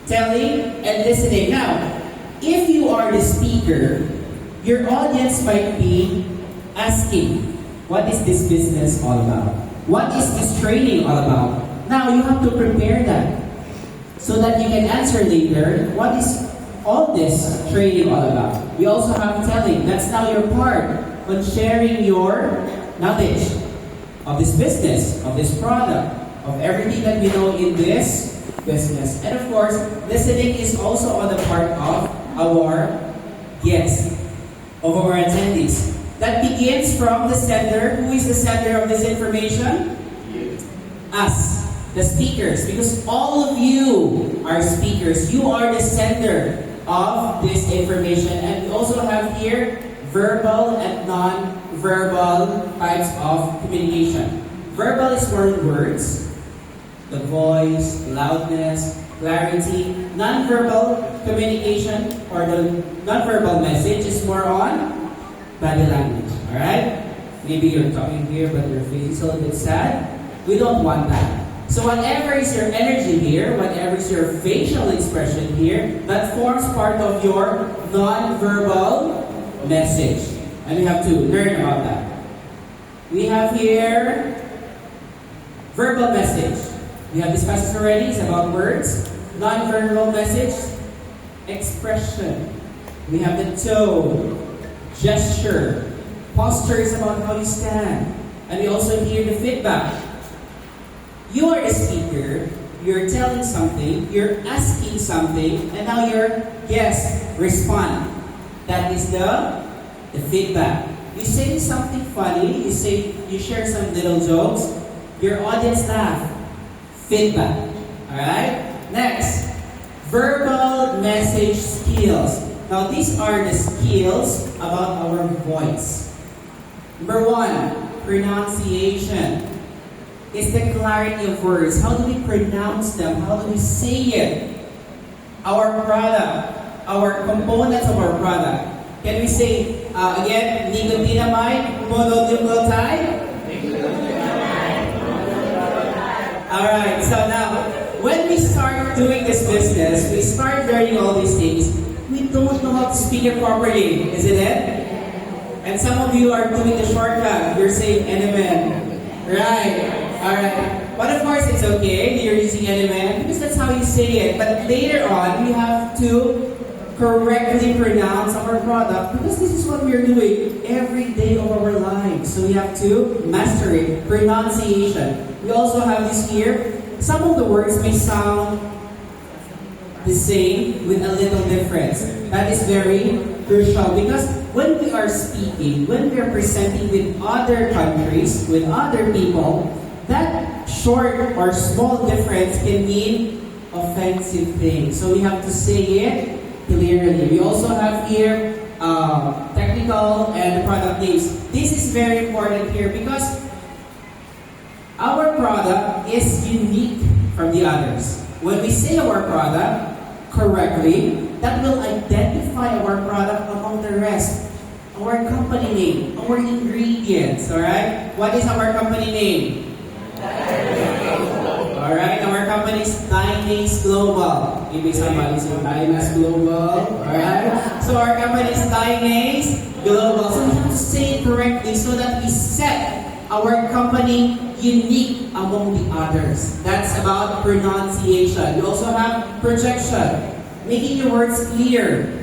telling and listening. Now, if you are the speaker, your audience might be asking, what is this business all about? What is this training all about? Now, you have to prepare that so that you can answer later, what is all this training all about? We also have telling. That's now your part on sharing your knowledge of this business, of this product, of everything that we know in this business. And of course, listening is also on the part of our guests, of our attendees. That begins from the sender. Who is the sender of this information? Us, the speakers. Because all of you are speakers. You are the sender of this information. And we also have here verbal and non-verbal types of communication. Verbal is more in words, the voice, loudness, clarity. Non-verbal communication or the non-verbal message is more on body language. Alright? Maybe you're talking here but your face is a little bit sad. We don't want that. So whatever is your energy here, whatever is your facial expression here, that forms part of your non-verbal message. And we have to learn about that. We have here verbal message. We have discussed this already. It's about words. Non-verbal message, expression. We have the tone, gesture. Posture is about how you stand. And we also hear the feedback. You are the speaker, you're telling something, you're asking something, and now your guests respond. That is the feedback. You say something funny, you share some little jokes, your audience laugh. Feedback. Alright? Next, verbal message skills. Now these are the skills about our voice. Number one, pronunciation. It's the clarity of words. How do we pronounce them? How do we say it? Our product, our components of our product. Can we say, again, nicotinamide, mononucleotide? Alright, so now, when we start doing this business, we start learning all these things, we don't know how to speak it properly, isn't it? And some of you are doing the shortcut. You're saying NMN. Right. Alright. But of course, it's okay. You're using NMN because that's how you say it. But later on, we have to correctly pronounce our product because this is what we're doing every day of our lives. So we have to master it. Pronunciation. We also have this here. Some of the words may sound the same with a little difference. That is very crucial because when we are speaking, when we are presenting with other countries, with other people, that short or small difference can mean offensive things. So we have to say it clearly. We also have here technical and product names. This is very important here because our product is unique from the others. When we say our product correctly, that will identify our product among the rest. Our company name, our ingredients, alright? What is our company name? Alright, our company is Dynace Global. Maybe somebody say Dynace Global. Alright? So our company is Dynace Global. So we have to say it correctly so that we set our company unique among the others. That's about pronunciation. We also have projection, making your words clear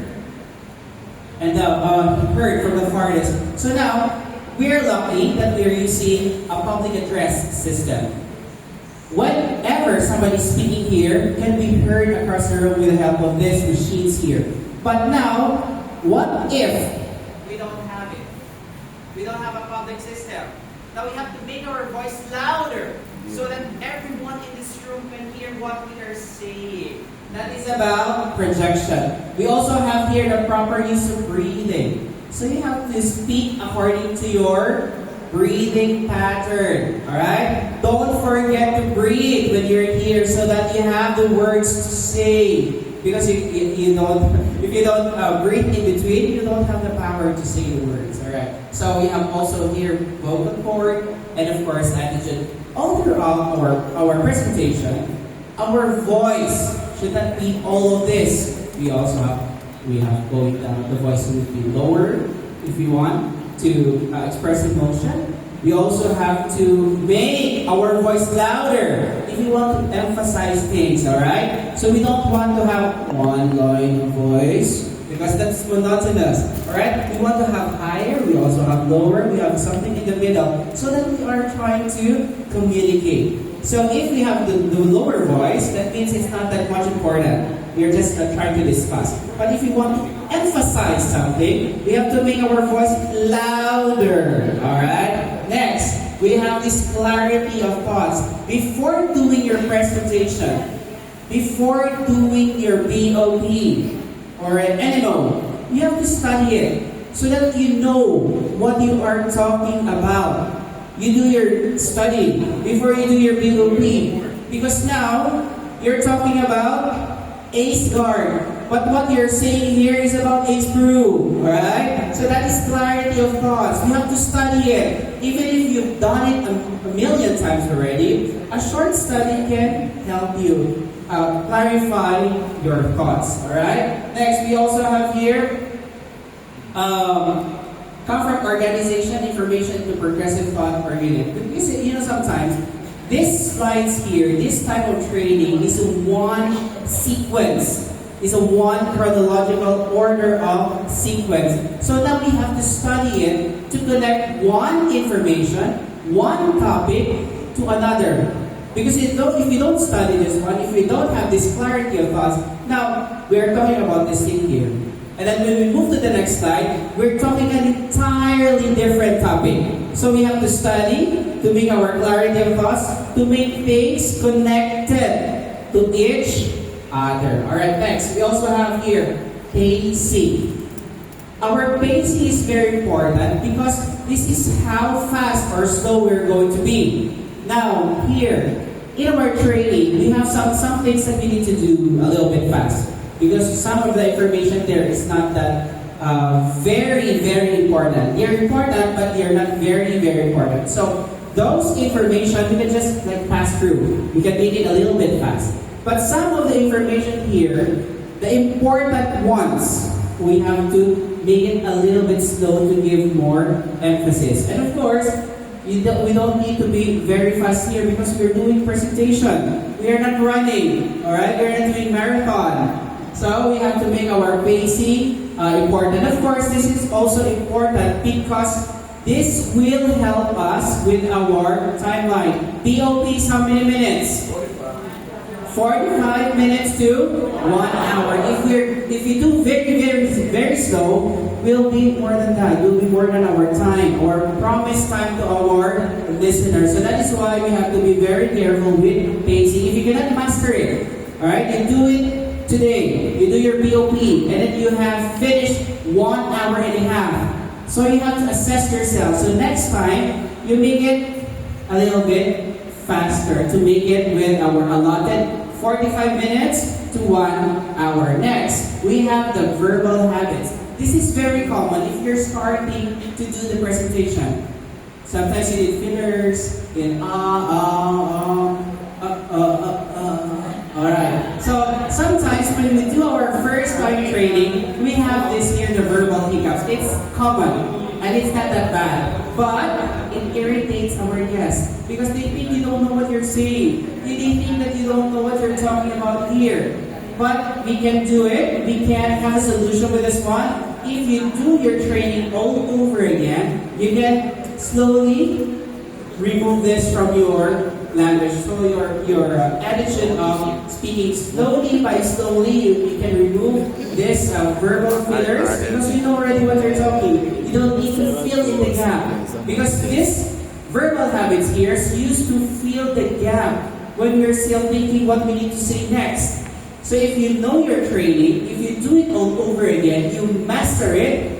and heard from the farthest. So now, we're lucky that we're using a public address system. Whenever somebody's speaking here can be heard across the room with the help of these machines here. But now, what if we don't have it? We don't have a public system. Now we have to make our voice louder so that everyone in this room can hear what we are saying. That is about projection. We also have here the proper use of breathing. So you have to speak according to your breathing pattern. Alright? Don't forget to breathe when you're here so that you have the words to say. Because if you don't breathe in between, you don't have the power to say the words. Alright? So we have also here vocal cord and of course attitude. All throughout our presentation, our voice should not be all of this. We have going down. The voice will be lower if we want to express emotion. We also have to make our voice louder if we want to emphasize things, alright? So we don't want to have one line of voice because that's monotonous, alright? We want to have higher, we also have lower, we have something in the middle so that we are trying to communicate. So if we have the lower voice, that means it's not that much important. We're just trying to discuss. But if we want to emphasize something, we have to make our voice louder. Alright? Next, we have this clarity of thoughts. Before doing your presentation, before doing your BOP or an NMO, you have to study it so that you know what you are talking about. You do your study before you do your BOP. Because now, you're talking about Ace Guard. But what you're saying here is about Ace Brew. Alright? So that is clarity of thoughts. You have to study it. Even if you've done it a million times already, a short study can help you clarify your thoughts. Alright? Next, we also have here come from organization, information to progressive thought per unit. Because, sometimes, these slides here, this type of training is one sequence. Is a one chronological order of sequence. So now we have to study it to connect one information, one topic to another. Because if we don't study this one, if we don't have this clarity of thoughts, now we are talking about this thing here. And then when we move to the next slide, we're talking an entirely different topic. So we have to study to make our clarity of thoughts, to make things connected to each other. Alright, next. We also have here pacing. Our pacing is very important because this is how fast or slow we're going to be. Now, here, in our training, we have some things that we need to do a little bit fast. Because some of the information there is not that very, very important. They're important, but they're not very, very important. So, those information, we can just pass through. We can make it a little bit fast. But some of the information here, the important ones, we have to make it a little bit slow to give more emphasis. And of course, we don't need to be very fast here because we're doing presentation. We are not running, alright? We're not doing marathon. So we have to make our pacing important. Of course, this is also important because this will help us with our timeline. BOP is how many minutes? 45 minutes to 1 hour. If you do very, very, very slow, we'll be more than that. We'll be more than our time or promised time to our listeners. So that is why we have to be very careful with pacing. If you cannot master it, alright, you do it today. You do your BOP and then you have finished 1 hour and a half. So you have to assess yourself. So next time, you make it a little bit faster to make it with our allotted 45 minutes to 1 hour. Next, we have the verbal habits. This is very common if you're starting to do the presentation. Sometimes you need fillers in Alright. So sometimes when we do our first time training, we have this here, the verbal hiccups. It's common. And it's not that bad. But it irritates our guests because they think you don't know what you're saying. They think that you don't know what you're talking about here. But we can do it. We can have a solution with this one. If you do your training all over again, you can slowly remove this from your language. So your addition of speaking slowly by slowly, you can remove this verbal fillers because you know already what you're talking. You don't need to fill in the gap because this verbal habits here is used to fill the gap when we're still thinking what we need to say next. So if you know your training, if you do it all over again, you master it,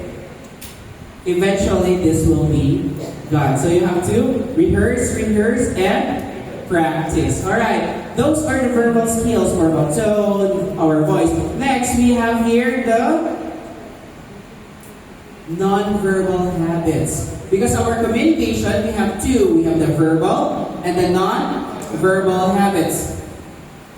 eventually this will be done. So you have to rehearse, and practice. Alright, those are the verbal skills for our tone, our voice. Next, we have here the non-verbal habits. Because our communication, we have two. We have the verbal and the non-verbal habits.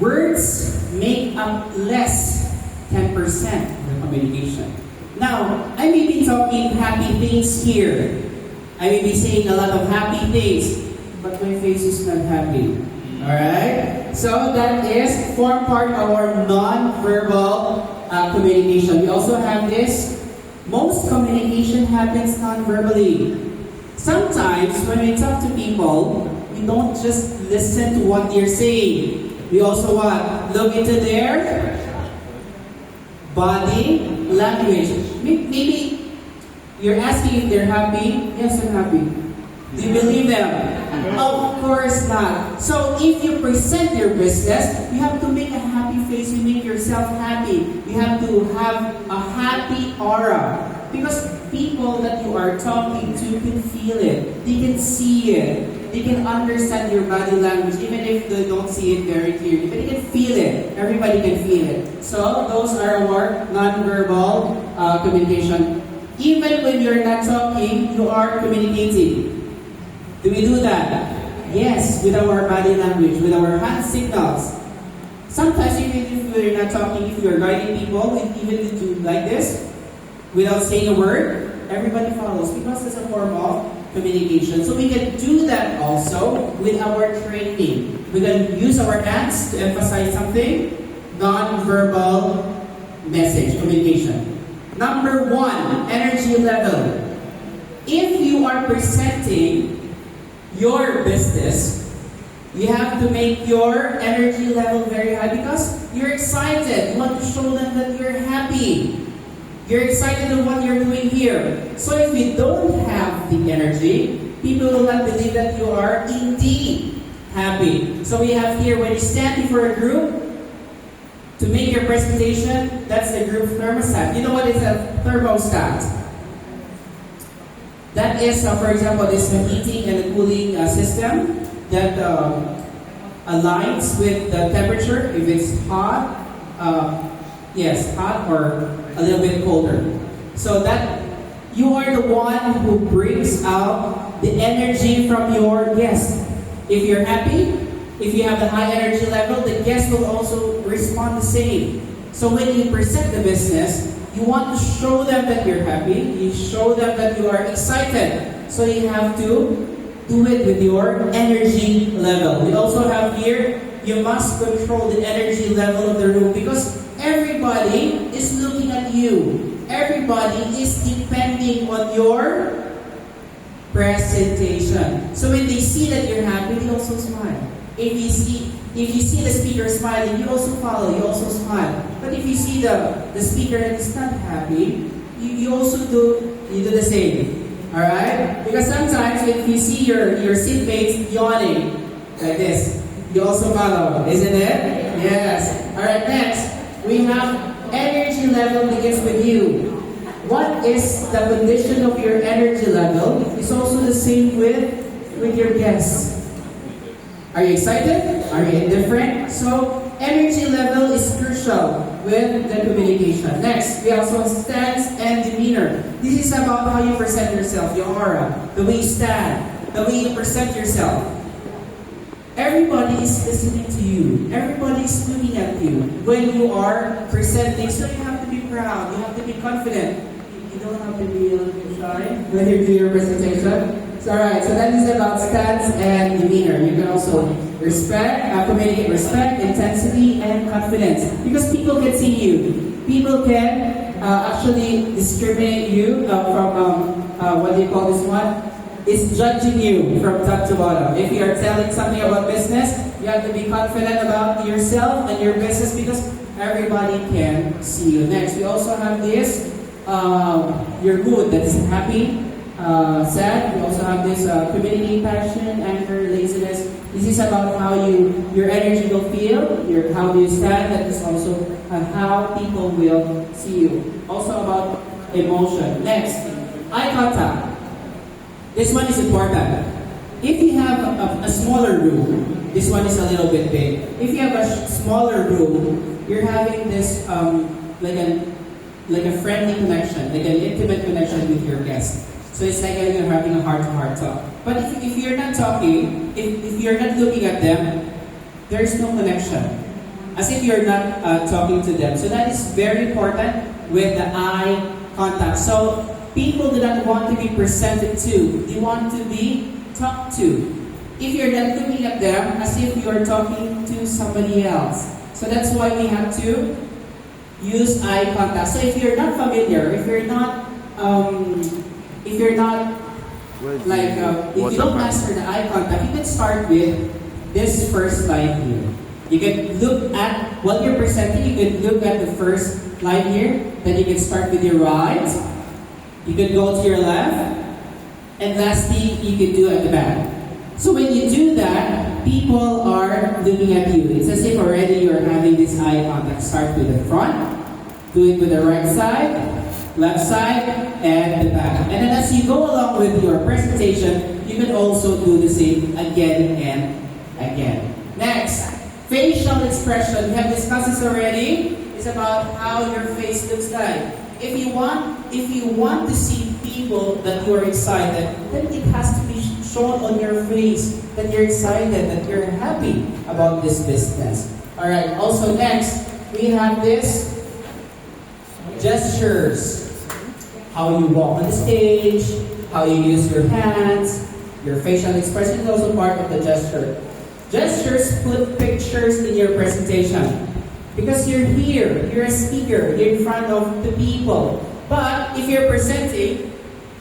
Words make up less 10% of the communication. Now, I may be talking happy things here. I may be saying a lot of happy things, but my face is not happy. Alright? So that is form part of our non-verbal communication. We also have this. Most communication happens non-verbally. Sometimes when we talk to people, we don't just listen to what they're saying. We also what? Look into their body language. Maybe you're asking if they're happy. Yes, I'm happy. Do you believe them? Of course not. So if you present your business, you have to make a happy face. You make yourself happy. You have to have a happy aura. Because people that you are talking to can feel it. They can see it. They can understand your body language, even if they don't see it very clearly. But they can feel it. Everybody can feel it. So those are our non-verbal communication. Even when you're not talking, you are communicating. Do we do that? Yes, with our body language, with our hand signals. Sometimes even if we're not talking, if you're guiding people, even if you do like this, without saying a word, everybody follows because it's a form of communication. So we can do that also with our training. We can use our hands to emphasize something, non-verbal message, communication. Number 1, energy level. If you are presenting your business, you have to make your energy level very high because you're excited. You want to show them that you're happy. You're excited of what you're doing here. So if you don't have the energy, people will not believe that you are indeed happy. So we have here, when you stand before a group to make your presentation, that's the group thermostat. You know what is a thermostat? That is, for example, this heating and a cooling system that aligns with the temperature. If it's hot, yes, hot or a little bit colder. So that you are the one who brings out the energy from your guest. If you're happy, if you have the high energy level, the guest will also respond the same. So when you present the business, you want to show them that you're happy. You show them that you are excited. So you have to do it with your energy level. We also have here, you must control the energy level of the room because everybody is looking at you. Everybody is depending on your presentation. So when they see that you're happy, they also smile. If you see the speaker smiling, you also follow, you also smile. But if you see the speaker that is not happy, you also do the same. Alright? Because sometimes if you see your seatmates yawning like this, you also follow, isn't it? Yes. Alright, next, we have energy level begins with you. What is the condition of your energy level? It's also the same with your guests. Are you excited? Are you indifferent? So, energy level is crucial with the communication. Next, we also have stance and demeanor. This is about how you present yourself, your aura, the way you stand, the way you present yourself. Everybody is listening to you. Everybody is looking at you when you are presenting. So you have to be proud. You have to be confident. You don't have to be shy when you do your presentation. So, alright, so that is about stance and demeanor. You can also communicate respect, intensity, and confidence. Because people can see you. People can actually discriminate you from, what do you call this one? It's judging you from top to bottom. If you are telling something about business, you have to be confident about yourself and your business because everybody can see you. Next, we also have this, your mood, that's happy, sad. We also have this community, passion, anger, laziness. This is about how your energy will feel, how do you stand. That is also how people will see you. Also about emotion. Next, eye contact. This one is important. If you have a smaller room, this one is a little bit big. If you have a smaller room, you're having this like a friendly connection, like an intimate connection with your guest. So it's like you're having a heart-to-heart talk. But if you're not talking, if you're not looking at them, there's no connection. as if you're not talking to them. So that is very important with the eye contact. So people do not want to be presented to. They want to be talked to. If you're not looking at them as if you're talking to somebody else. So that's why we have to use eye contact. So if you're not familiar, if you're not like, if you don't master the eye contact, you can start with this first line here. You can look at what you're presenting, you can look at the first line here, then you can start with your right, you can go to your left, and lastly, you can do at the back. So when you do that, people are looking at you. It's as if already you're having this eye contact. Start with the front, do it with the right side, left side, and the back. And then as you go along with your presentation, you can also do the same again and again. Next, facial expression. We have discussed this already. It's about how your face looks like. If you want to see people that you are excited, then it has to be shown on your face that you're excited, that you're happy about this business. Alright, also next, we have this gestures. How you walk on the stage, how you use your hands, your facial expression is also part of the gesture. Gestures put pictures in your presentation. Because you're here, you're a speaker, you're in front of the people. But if you're presenting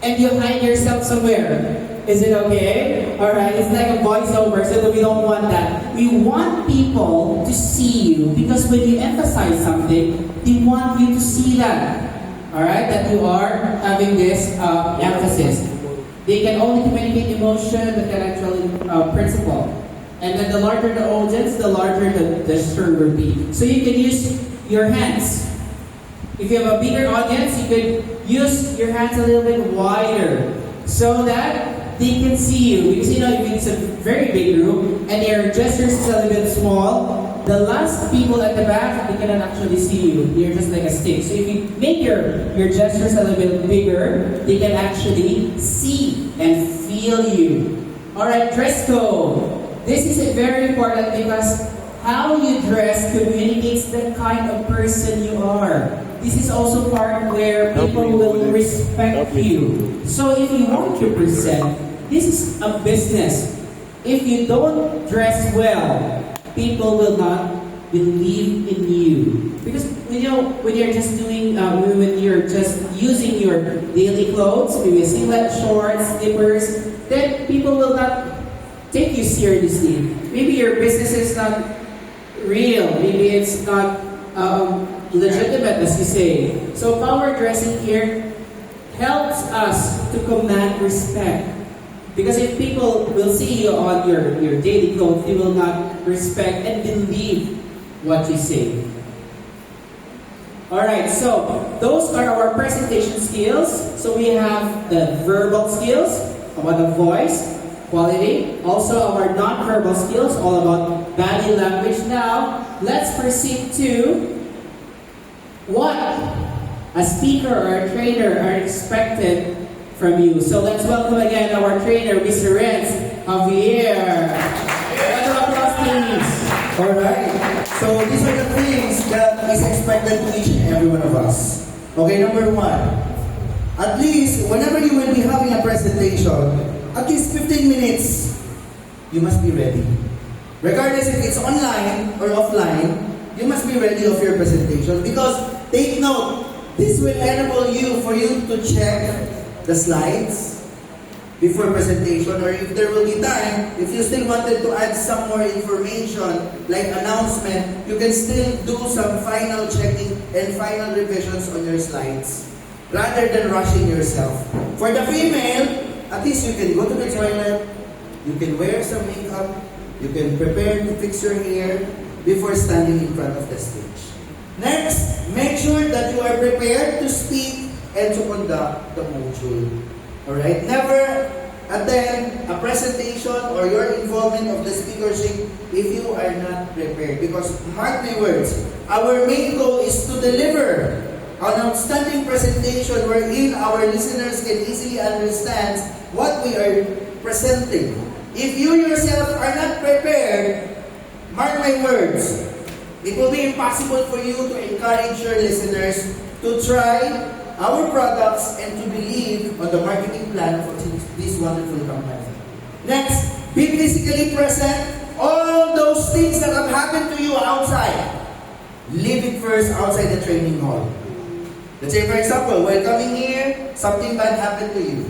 and you hide yourself somewhere, is it okay? Alright, it's like a voiceover, so we don't want that. We want people to see you because when you emphasize something, they want you to see that. Alright, that you are having this emphasis. They can only communicate emotion, but can actually principle. And then the larger the audience, the larger the gesture will be. So you can use your hands. If you have a bigger audience, you could use your hands a little bit wider so that they can see you. Because if it's a very big room and your gestures is a little bit small, the last people at the back, they cannot actually see you. You're just like a stick. So if you make your gestures a little bit bigger, they can actually see and feel you. Alright, dress code. This is very important because how you dress communicates the kind of person you are. This is also part where people will respect you. So if you want to present, this is a business. If you don't dress well, people will not believe in you. Because when you're just doing, when you're just using your daily clothes, maybe singlet, shorts, slippers, then people will not take you seriously. Maybe your business is not real. Maybe it's not legitimate, as you say. So power dressing here helps us to command respect. Because if people will see you on your daily clothes, they will not respect and believe what you say. Alright, so those are our presentation skills. So we have the verbal skills, about the voice, quality. Also our non-verbal skills, all about body language. Now, let's proceed to what a speaker or a trainer are expected from you. So let's welcome again our trainer, Mr. Renz Javier. Round of applause, please. Alright, so these are the things that is expected to each and every one of us. Okay, number one, at least whenever you will be having a presentation, at least 15 minutes, you must be ready. Regardless if it's online or offline, you must be ready of your presentation because take note, this will enable you for you to check the slides before presentation, or if there will be time, if you still wanted to add some more information like announcement, you can still do some final checking and final revisions on your slides rather than rushing yourself. For the female, at least you can go to the toilet, you can wear some makeup, you can prepare to fix your hair before standing in front of the stage. Next, make sure that you are prepared to speak and to conduct the module. Alright? Never attend a presentation or your involvement of the speakership if you are not prepared. Because mark my words, our main goal is to deliver an outstanding presentation wherein our listeners can easily understand what we are presenting. If you yourself are not prepared, mark my words, It will be impossible for you to encourage your listeners to try our products and to believe on the marketing plan of this wonderful company. Next, be physically present. All those things that have happened to you outside, leave it first outside the training hall. Let's say, for example, while coming here, something bad happened to you.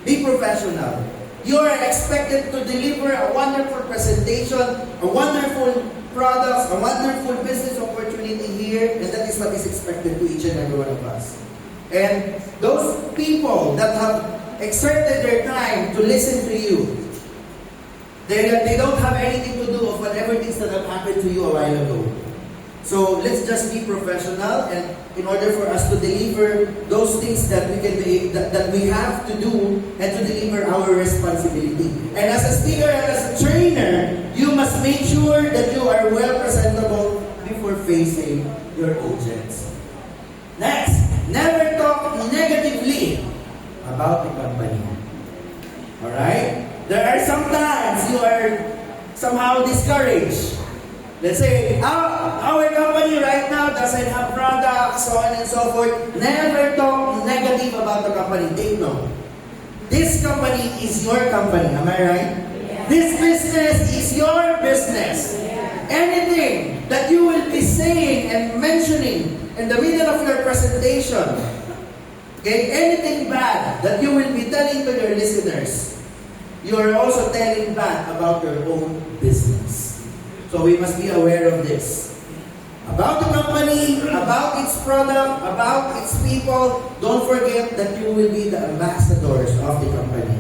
Be professional. You are expected to deliver a wonderful presentation, a wonderful products, a wonderful business opportunity here, and that is what is expected to each and every one of us. And those people that have exerted their time to listen to you, they don't have anything to do of whatever things that have happened to you a while ago. So let's just be professional, and in order for us to deliver those things that we have to do and to deliver our responsibility. And as a speaker and as a trainer, you must make sure that you are well presentable before facing your audience. Next, never talk negatively about the company. Alright? There are sometimes you are somehow discouraged. Let's say, our company right now doesn't have products, so on and so forth. Never talk negative about the company. Take note. This company is your company. Am I right? Yeah. This business is your business. Yeah. Anything that you will be saying and mentioning in the middle of your presentation, okay, anything bad that you will be telling to your listeners, you are also telling bad about your own business. So we must be aware of this. About the company, about its product, about its people, don't forget that you will be the ambassadors of the company.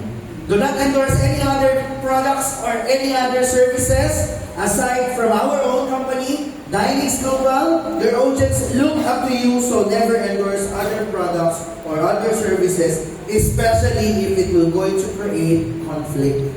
Do not endorse any other products or any other services aside from our own company, Dynix Global. Your audience look up to you, so never endorse other products or other services, especially if it will going to create conflict.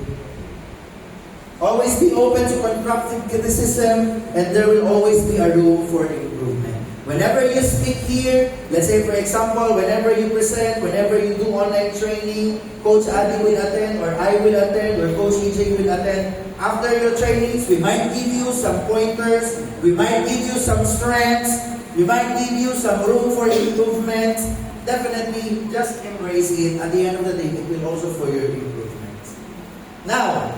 Always be open to constructive criticism, and there will always be a room for improvement. Whenever you speak here, let's say for example, whenever you present, whenever you do online training, Coach Adi will attend, or I will attend, or Coach EJ will attend. After your trainings, we might give you some pointers, we might give you some strengths, we might give you some room for improvement. Definitely, just embrace it. At the end of the day, it will also for your improvement. Now,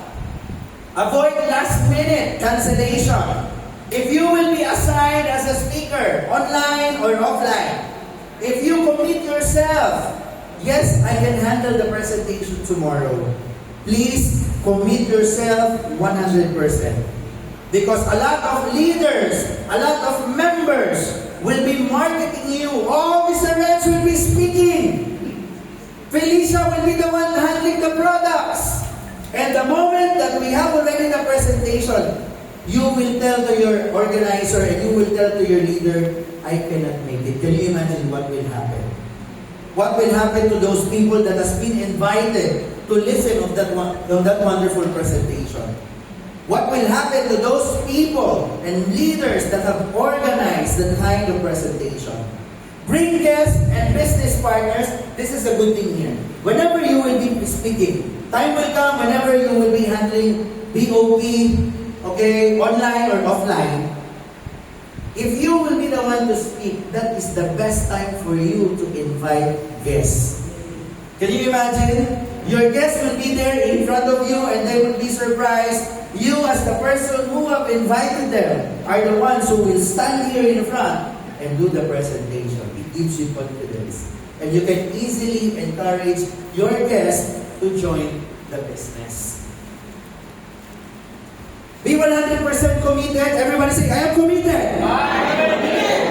avoid last-minute cancellation. If you will be assigned as a speaker, online or offline, if you commit yourself, yes, I can handle the presentation tomorrow. Please commit yourself 100%. Because a lot of leaders, a lot of members will be marketing you. Oh, Mr. Renz will be speaking. Felicia will be the one handling the products. And the moment that we have already the presentation, you will tell to your organizer and you will tell to your leader, I cannot make it. Can you imagine what will happen? What will happen to those people that has been invited to listen of that wonderful presentation? What will happen to those people and leaders that have organized that kind of presentation? Bring guests and business partners. This is a good thing here. Whenever you will be speaking, time will come whenever you will be handling BOP, okay, online or offline. If you will be the one to speak, that is the best time for you to invite guests. Can you imagine? Your guests will be there in front of you and they will be surprised. You as the person who have invited them are the ones who will stand here in front and do the presentation. It gives you confidence. And you can easily encourage your guests to join the business. Be 100% committed. Everybody say, I am committed.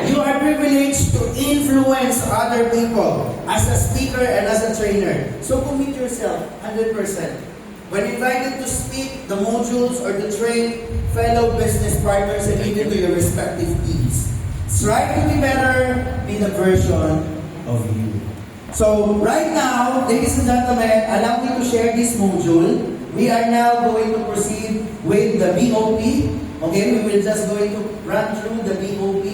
You are privileged to influence other people as a speaker and as a trainer. So commit yourself 100%. When invited to speak the modules or to train fellow business partners and even to your respective teams, strive to be better, be the version of you. So right now, ladies and gentlemen, allow me to share this module. We are now going to proceed with the BOP. Okay, we will just going to run through the BOP.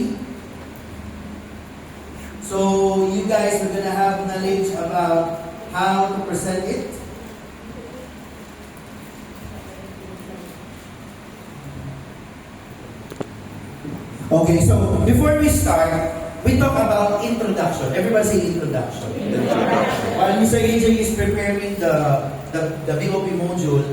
So you guys are going to have knowledge about how to present it. Okay, so before we start, we talk about introduction. Everybody say introduction. While Mr. AJ is preparing the BOP module,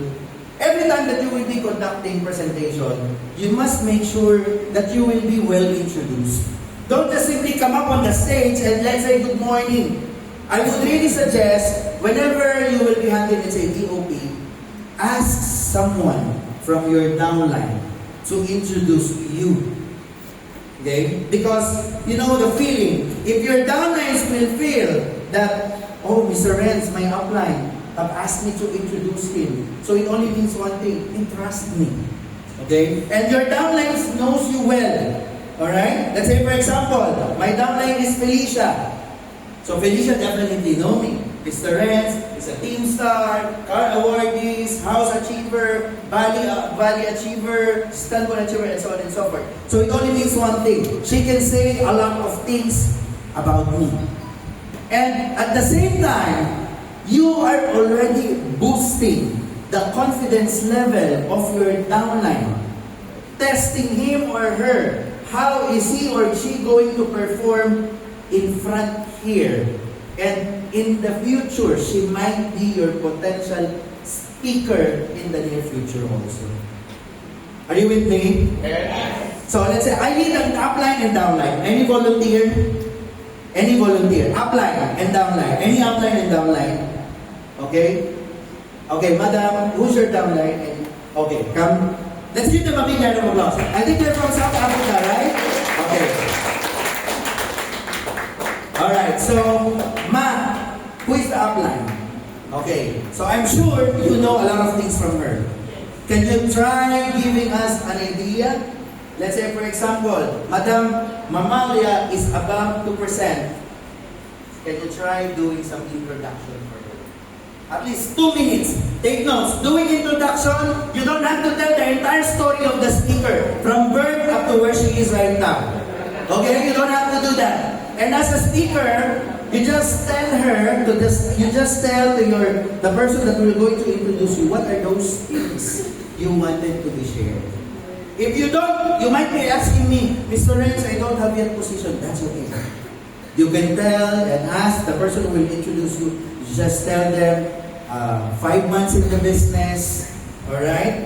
every time that you will be conducting presentation, you must make sure that you will be well introduced. Don't just simply come up on the stage and let's say good morning. I would really suggest, whenever you will be handling, let's say, BOP, ask someone from your downline to introduce you. Okay? Because, you know the feeling. If your downlines will feel that, oh, Mr. Renz, my upline, have asked me to introduce him. So it only means one thing, entrust me. Okay? And your downlines knows you well. Alright? Let's say, for example, my downline is Felicia. So Felicia definitely know me. Mr. Renz is a Team Star, Car Awardees, House Achiever, Valley Achiever, Stanford Achiever, and so on and so forth. So it only means one thing. She can say a lot of things about me. And at the same time, you are already boosting the confidence level of your downline. Testing him or her. How is he or she going to perform in front here? And in the future, she might be your potential speaker in the near future also. Are you with me? Yes. So let's say, I need an upline and downline. Any volunteer? Any volunteer? Upline and downline. Any upline and downline? Okay? Okay, madam, who's your downline? And, okay, come. Let's give them a big round of applause. I think they're from South Africa, right? Okay. Alright, so, Ma, who is the upline? Okay, so I'm sure you know a lot of things from her. Can you try giving us an idea? Let's say, for example, Madam Mamalia is above 2%. Can you try doing some introduction for her? At least 2 minutes. Take notes. Doing introduction, you don't have to tell the entire story of the speaker from birth up to where she is right now. Okay? You don't have to do that. And as a speaker, you just tell her to you just tell the person that we're going to introduce you what are those things you wanted to be shared. If you don't, you might be asking me, Mr. Renz, I don't have yet position. That's okay. You can tell and ask the person who will introduce you. Just tell them 5 months in the business. Alright?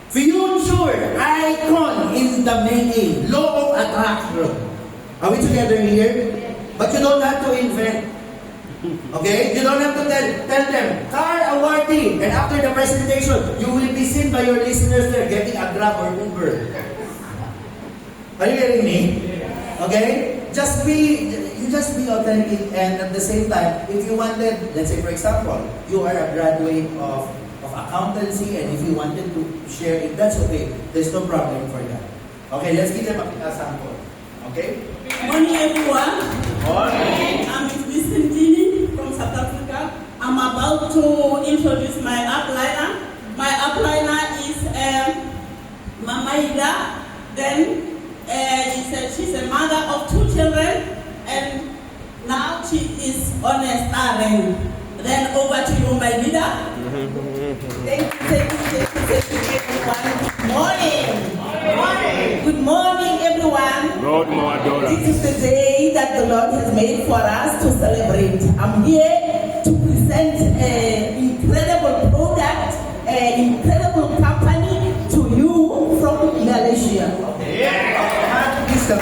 Future icon in the making. Law of attraction. Are we together here? But you don't have to invent. Okay? You don't have to tell them, car awardee. And after the presentation, you will be seen by your listeners there getting a Grab or Uber. Are you getting me? Okay? Just be authentic, and at the same time, if you wanted, let's say for example, you are a graduate of accountancy, and if you wanted to share it, that's okay. There's no problem for that. Okay, let's give them a sample. Okay? Morning, everyone. Morning. I'm Miss Ndini from South Africa. I'm about to introduce my upliner. My upliner is Mama Ida. Then she's a mother of 2 children, and now she is on a star rank. Then over to you, my leader. Thank you, everyone. Morning. Good morning, everyone. Lord Moadora. This is the day that the Lord has made for us to celebrate. I'm here to present an incredible product, an incredible company to you from Malaysia. Listen,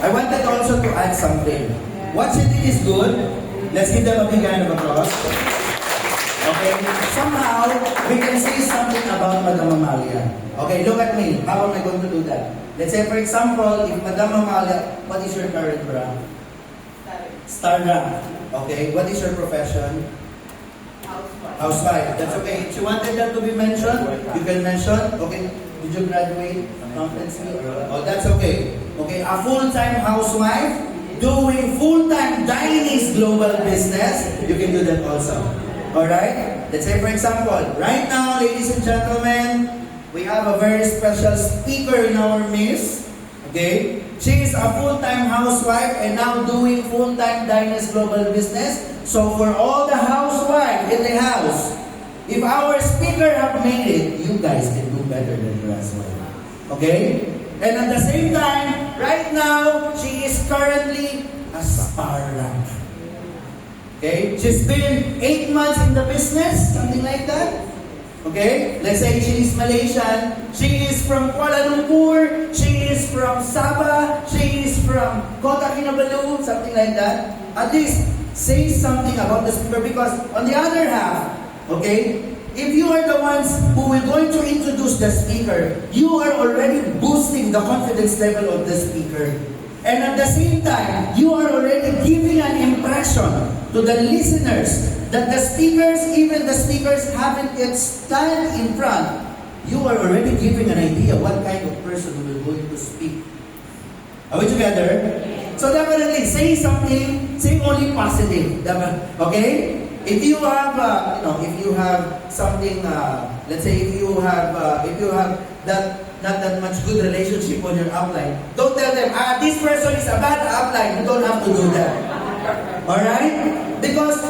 I wanted also to add something. What she did is good. Let's give them a big round of applause. Okay? Somehow, we can say something about Madam Amalia. Okay, look at me. How am I going to do that? Let's say, for example, if Madam Amalia, what is your current rank? Star rank. Okay, what is your profession? Housewife. That's okay. If you wanted that to be mentioned, you can mention. Okay, did you graduate accountancy? Oh, that's okay. Okay, a full-time housewife doing full-time Chinese global business. You can do that also. Alright? Let's say for example, right now, ladies and gentlemen, we have a very special speaker in our midst. Okay? She is a full-time housewife and now doing full-time Diners Global Business. So for all the housewives in the house, if our speaker have made it, you guys can do better than her as well. Okay? And at the same time, right now, she is currently a star rank. Okay? She's been 8 months in the business, something like that. Okay? Let's say she is Malaysian. She is from Kuala Lumpur. She is from Sabah. She is from Kota Kinabalu, something like that. At least, say something about the speaker because on the other half, okay, if you are the ones who will going to introduce the speaker, you are already boosting the confidence level of the speaker. And at the same time, you are already giving an impression to the listeners that the speakers, even the speakers haven't yet stand in front. You are already giving an idea what kind of person will going to speak. Are we together? So definitely, say something, say only positive. Okay? If you have, if you have something, let's say if you have that not that much good relationship on your upline, don't tell them, this person is a bad upline. You don't have to do that. All right? Because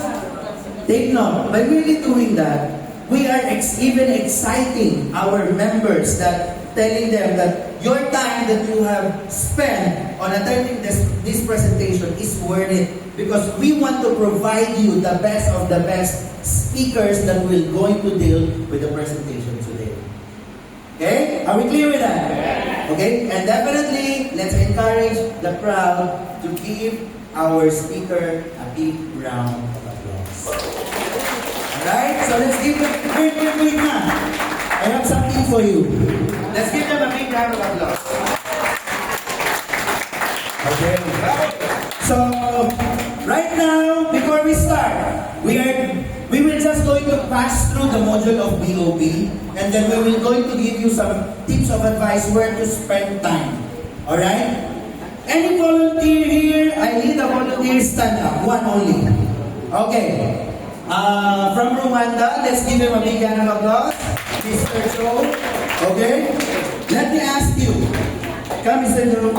take note, by really doing that, we are even exciting our members that telling them that your time that you have spent on attending this presentation is worth it because we want to provide you the best of the best speakers that will going to deal with the presentation today. Okay? Are we clear with that? Okay? And definitely, let's encourage the crowd to give our speaker a big round of applause. Alright? So let's give them, wait na. I have something for you. Let's give them a big round of applause. Okay. So, right now, before we start, we will just going to pass through the module of BOP, and then we will going to give you some tips of advice where to spend time. Alright? Any volunteer here? I need a volunteer stand up. One only. Okay. From Rwanda, let's give him a big round of applause. Mr. Joe. Okay? Let me ask you. Come, Mr. Joe.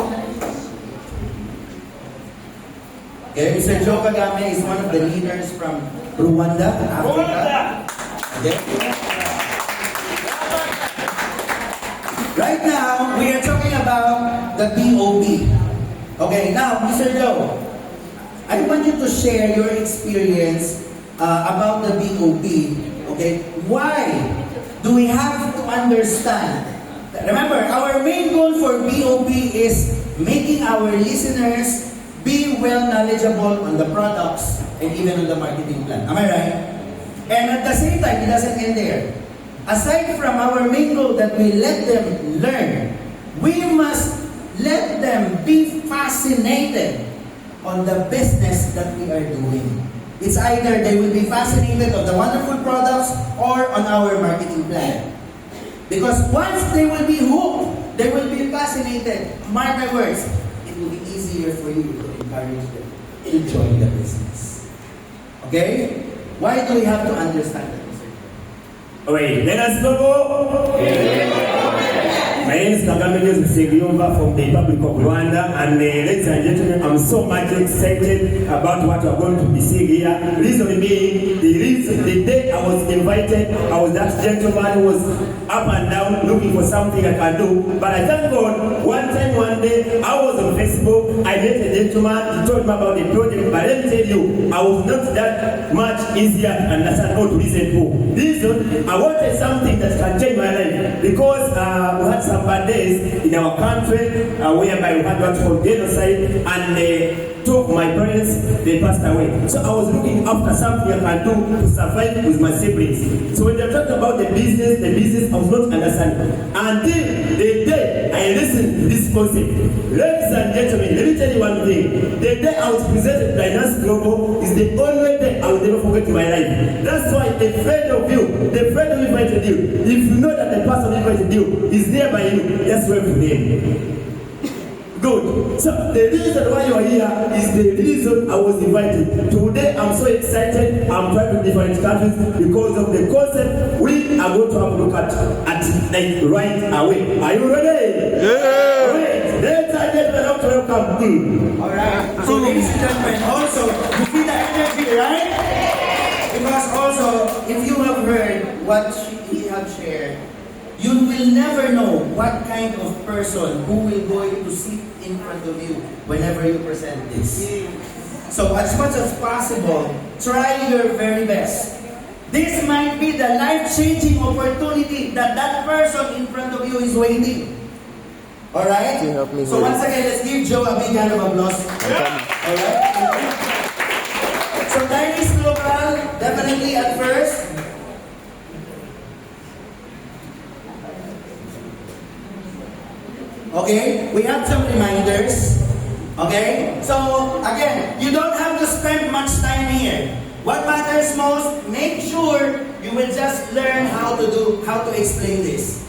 Okay, Mr. Joe Kagame is one of the leaders from Rwanda, Africa. Okay? Right now, we are talking about the BOB. Okay, now, Mr. Joe, I want you to share your experience about the BOB. Okay? Why do we have to understand? Remember, our main goal for BOB is making our listeners be well knowledgeable on the products and even on the marketing plan. Am I right? And at the same time, it doesn't end there. Aside from our main goal that we let them learn, we must let them be fascinated on the business that we are doing. It's either they will be fascinated on the wonderful products or on our marketing plan. Because once they will be hooked, they will be fascinated. Mark my words, it will be easier for you to encourage them to join the business. Okay? Why do we have to understand that? Okay, let us go. My name is Kagame Segiumba from the Republic of Rwanda, and ladies and gentlemen, I'm so much excited about what we're going to be seeing here. Reason being, the day I was invited, I was that gentleman who was up and down looking for something I can do. But I thank God, one day, I was on Facebook, I met a gentleman, he told me about the project, but let me tell you, I was not that much easier to understand how to listen to. Reason, I wanted something that can change my life, because we had some bad days in our country whereby we had what's called genocide, and two of my parents, they passed away. So I was looking after something I can do to survive with my siblings. So when they talked about the business, I was not understanding. Until the day I listened to this concept. Ladies and gentlemen, let me tell you one thing. The day I was presented by Nancy Global is the only day I will never forget in my life. That's why a friend of you invited you, if you know that the person who invited you is nearby you, just wait for them. Good. So the reason why you are here is the reason I was invited. Today I'm so excited. I'm traveling to different countries because of the concept we are going to have a look at like right away. Are you ready? Yeah. Great. Let's get welcome. Alright. So ladies and gentlemen, also, you feel the energy, right? Because also, if you have heard what he have shared, you will never know what kind of person who will going to sit in front of you whenever you present this. So as much as possible, try your very best. This might be the life-changing opportunity that that person in front of you is waiting. Alright? Can you help me So hold once again, let's give Joe a big hand of applause. Alright? So Dynamics Global, definitely at first, okay, we have some reminders. Okay? So, again, you don't have to spend much time here. What matters most, make sure you will just learn how to explain this.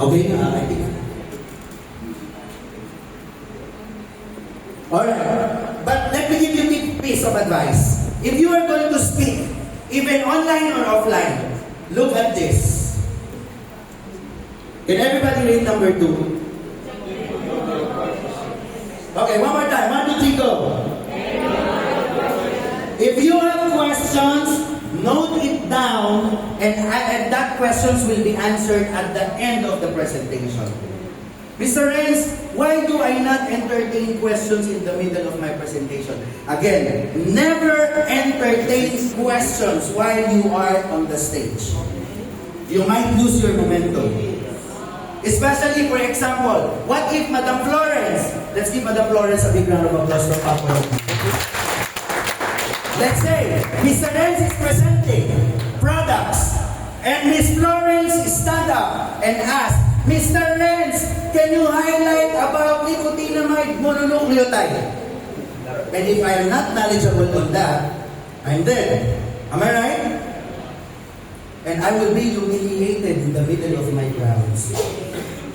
Okay, I think. Alright. But let me give you a piece of advice. If you are going to speak, even online or offline, look at this. Can everybody read number 2? Okay, one more time. 1, 2, 3, go. If you have questions, note it down, and that questions will be answered at the end of the presentation. Mr. Renz, why do I not entertain questions in the middle of my presentation? Again, never entertain questions while you are on the stage. You might lose your momentum. Especially, for example, what if Madam Florence, let's give Madam Florence a big round of applause for Papa. Let's say, Mr. Renz is presenting products, and Miss Florence stand up and ask, Mr. Renz, can you highlight about nicotinamide mononucleotide? And if I am not knowledgeable on that, I'm dead. Am I right? And I will be humiliated in the middle of my crowds.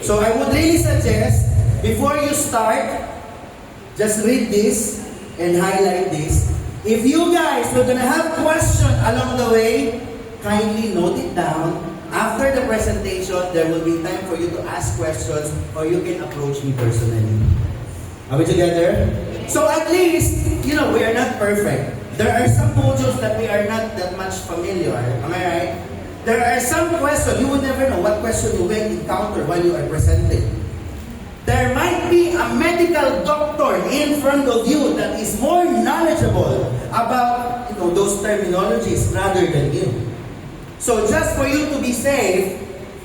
So I would really suggest, before you start, just read this and highlight this. If you guys are gonna have questions along the way, kindly note it down. After the presentation, there will be time for you to ask questions or you can approach me personally. Are we together? So at least, we are not perfect. There are some modules that we are not that much familiar. Am I right? There are some questions, you would never know what question you will encounter while you are presenting. There might be a medical doctor in front of you that is more knowledgeable about those terminologies rather than you. So just for you to be safe,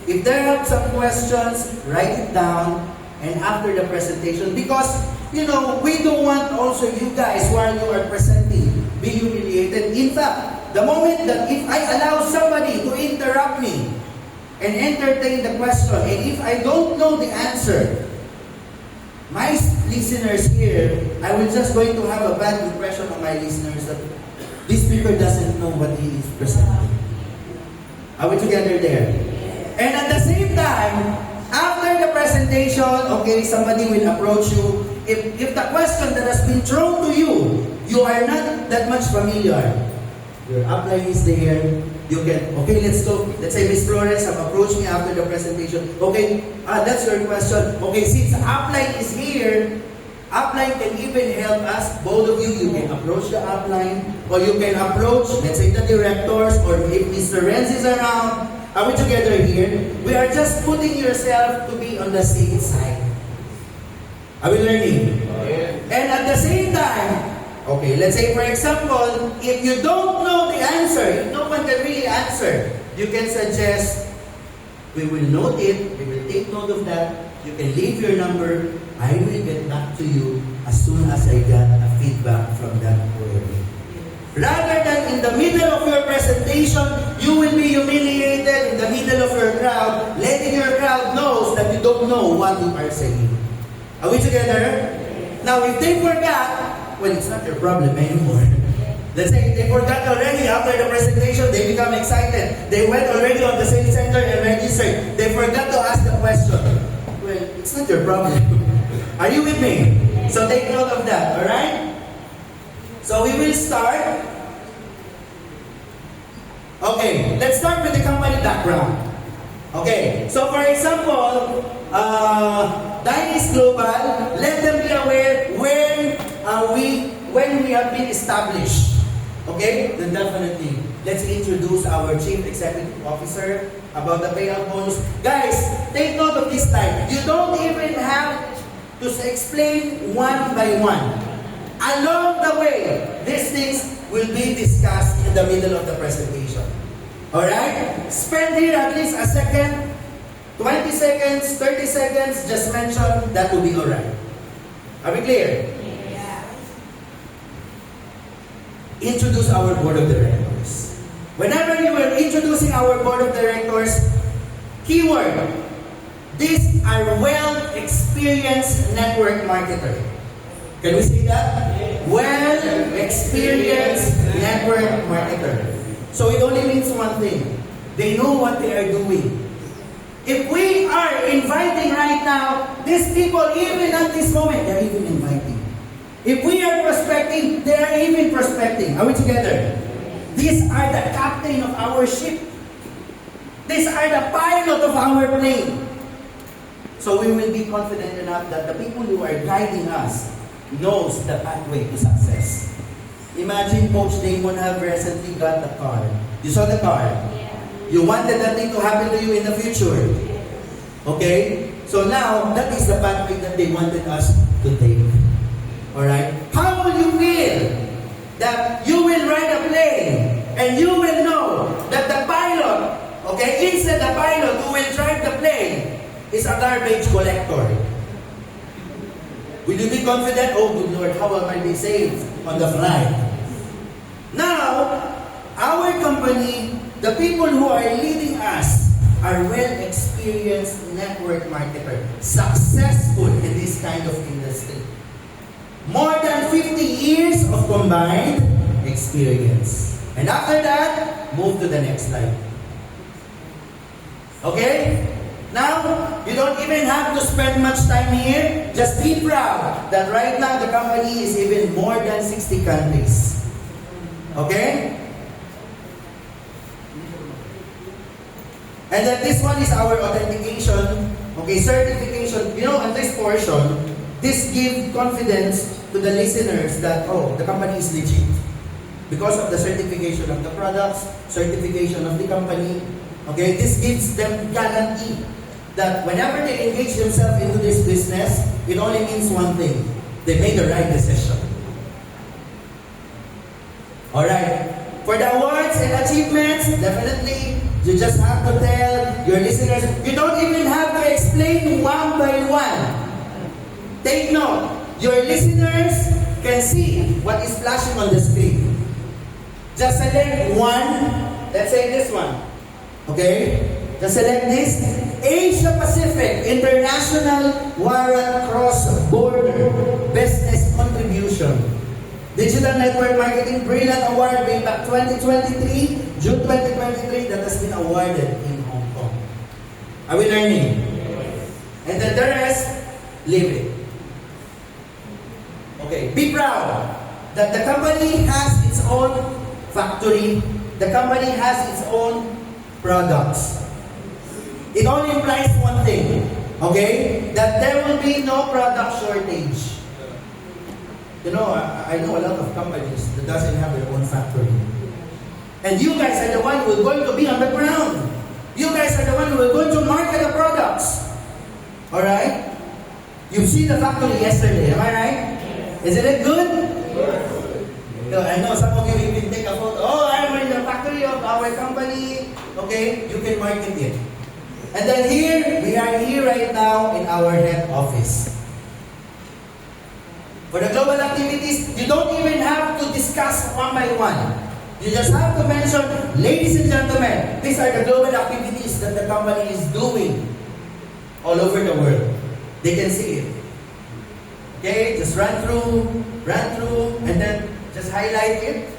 if there are some questions, write it down and after the presentation, because we don't want also you guys while you are presenting be humiliated. In fact, the moment that if I allow somebody to interrupt me and entertain the question, and if I don't know the answer, my listeners here, I will just going to have a bad impression of my listeners that this speaker doesn't know what he is presenting. Are we together there? And at the same time, after the presentation, okay, somebody will approach you. If the question that has been thrown to you, you are not that much familiar, your upline is there, you can, okay, let's go. Let's say Miss Florence have approached me after the presentation. Okay, that's your question. Okay, since upline is here, upline can even help us. Both of you can approach the upline, or you can approach, let's say, the directors, or if Mr. Renz is around. Are we together here? We are just putting yourself to be on the same side. Are we learning? And at the same time, okay, let's say for example, if you don't know the answer, if no one can really answer, you can suggest, we will note it, we will take note of that, you can leave your number, I will get back to you as soon as I got a feedback from that word. Rather than in the middle of your presentation, you will be humiliated in the middle of your crowd, letting your crowd knows that you don't know what you are saying. Are we together? Now, if they forgot, well, it's not your problem anymore. Let's say they forgot already after the presentation, they become excited. They went already on the same center and registered. They forgot to ask the question. Well, it's not your problem. Are you with me? So take note of that, alright? So we will start. Okay, let's start with the company background. Okay, so for example, Dynamics Global, let them be aware when we when we have been established, okay, then definitely, let's introduce our Chief Executive Officer about the payout bonus. Guys, take note of this slide. You don't even have to explain one by one. Along the way, these things will be discussed in the middle of the presentation. Alright? Spend here at least a second, 20 seconds, 30 seconds, just mention, that will be alright. Are we clear? Yeah. Introduce our board of directors. Whenever you are introducing our board of directors, keyword, these are well-experienced network marketer. Can we say that? Well-experienced network marketer. So it only means one thing. They know what they are doing. If we are inviting right now, these people, even at this moment, they're even inviting. If we are prospecting, they are even prospecting. Are we together? These are the captain of our ship. These are the pilot of our plane. So we will be confident enough that the people who are guiding us knows the pathway to success. Imagine Coach Damon have recently got the car. You saw the car? You wanted that thing to happen to you in the future. Okay? So now, that is the pathway that they wanted us to take. Alright? How will you feel that you will ride a plane and you will know that the pilot, okay, instead the pilot who will drive the plane is a garbage collector? Will you be confident? Oh, good Lord, how am I be saved on the flight? Now, our company, the people who are leading us are well-experienced network marketers, successful in this kind of industry. More than 50 years of combined experience. And after that, move to the next slide. Okay? Now, you don't even have to spend much time here. Just be proud that right now the company is even more than 60 countries. Okay? And then this one is our authentication, okay, certification. You know, on this portion, this gives confidence to the listeners that, oh, the company is legit. Because of the certification of the products, certification of the company, okay, this gives them guarantee that whenever they engage themselves into this business, it only means one thing. They made the right decision. Alright. For the awards and achievements, definitely, you just have to tell your listeners. You don't even have to explain one by one. Take note. Your listeners can see what is flashing on the screen. Just select one. Let's say this one. Okay? Just select this. Asia Pacific International Warrant Cross-Border Business Contribution. Digital Network Marketing Brilliant Award way back 2023, June 2023, that has been awarded in Hong Kong. Are we learning? And then the rest, leave it. Okay, be proud that the company has its own factory, the company has its own products. It only implies one thing, okay? That there will be no product shortage. You know, I know a lot of companies that doesn't have their own factory. And you guys are the one who are going to be on the ground. You guys are the one who are going to market the products. Alright? You've seen the factory yesterday, am I right? Isn't it good? I know some of you even take a photo. Oh, I'm in the factory of our company. Okay, you can market it. And then here, we are here right now in our head office. For the global activities, you don't even have to discuss one by one. You just have to mention, ladies and gentlemen, these are the global activities that the company is doing all over the world. They can see it. Okay, just run through, and then just highlight it.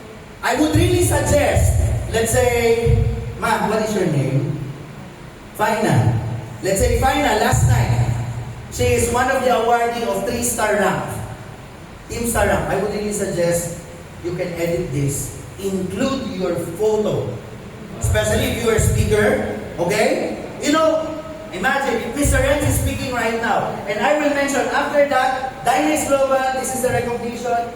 I would really suggest, let's say, ma'am, what is your name? Fina. Let's say Fina, last night, she is one of the awardee of 3-star rank. Team Star rank. I would really suggest you can edit this. Include your photo. Especially if you are a speaker. Okay? You know, imagine if Mr. Renz is speaking right now, and I will mention after that, Dynase Global, this is the recognition.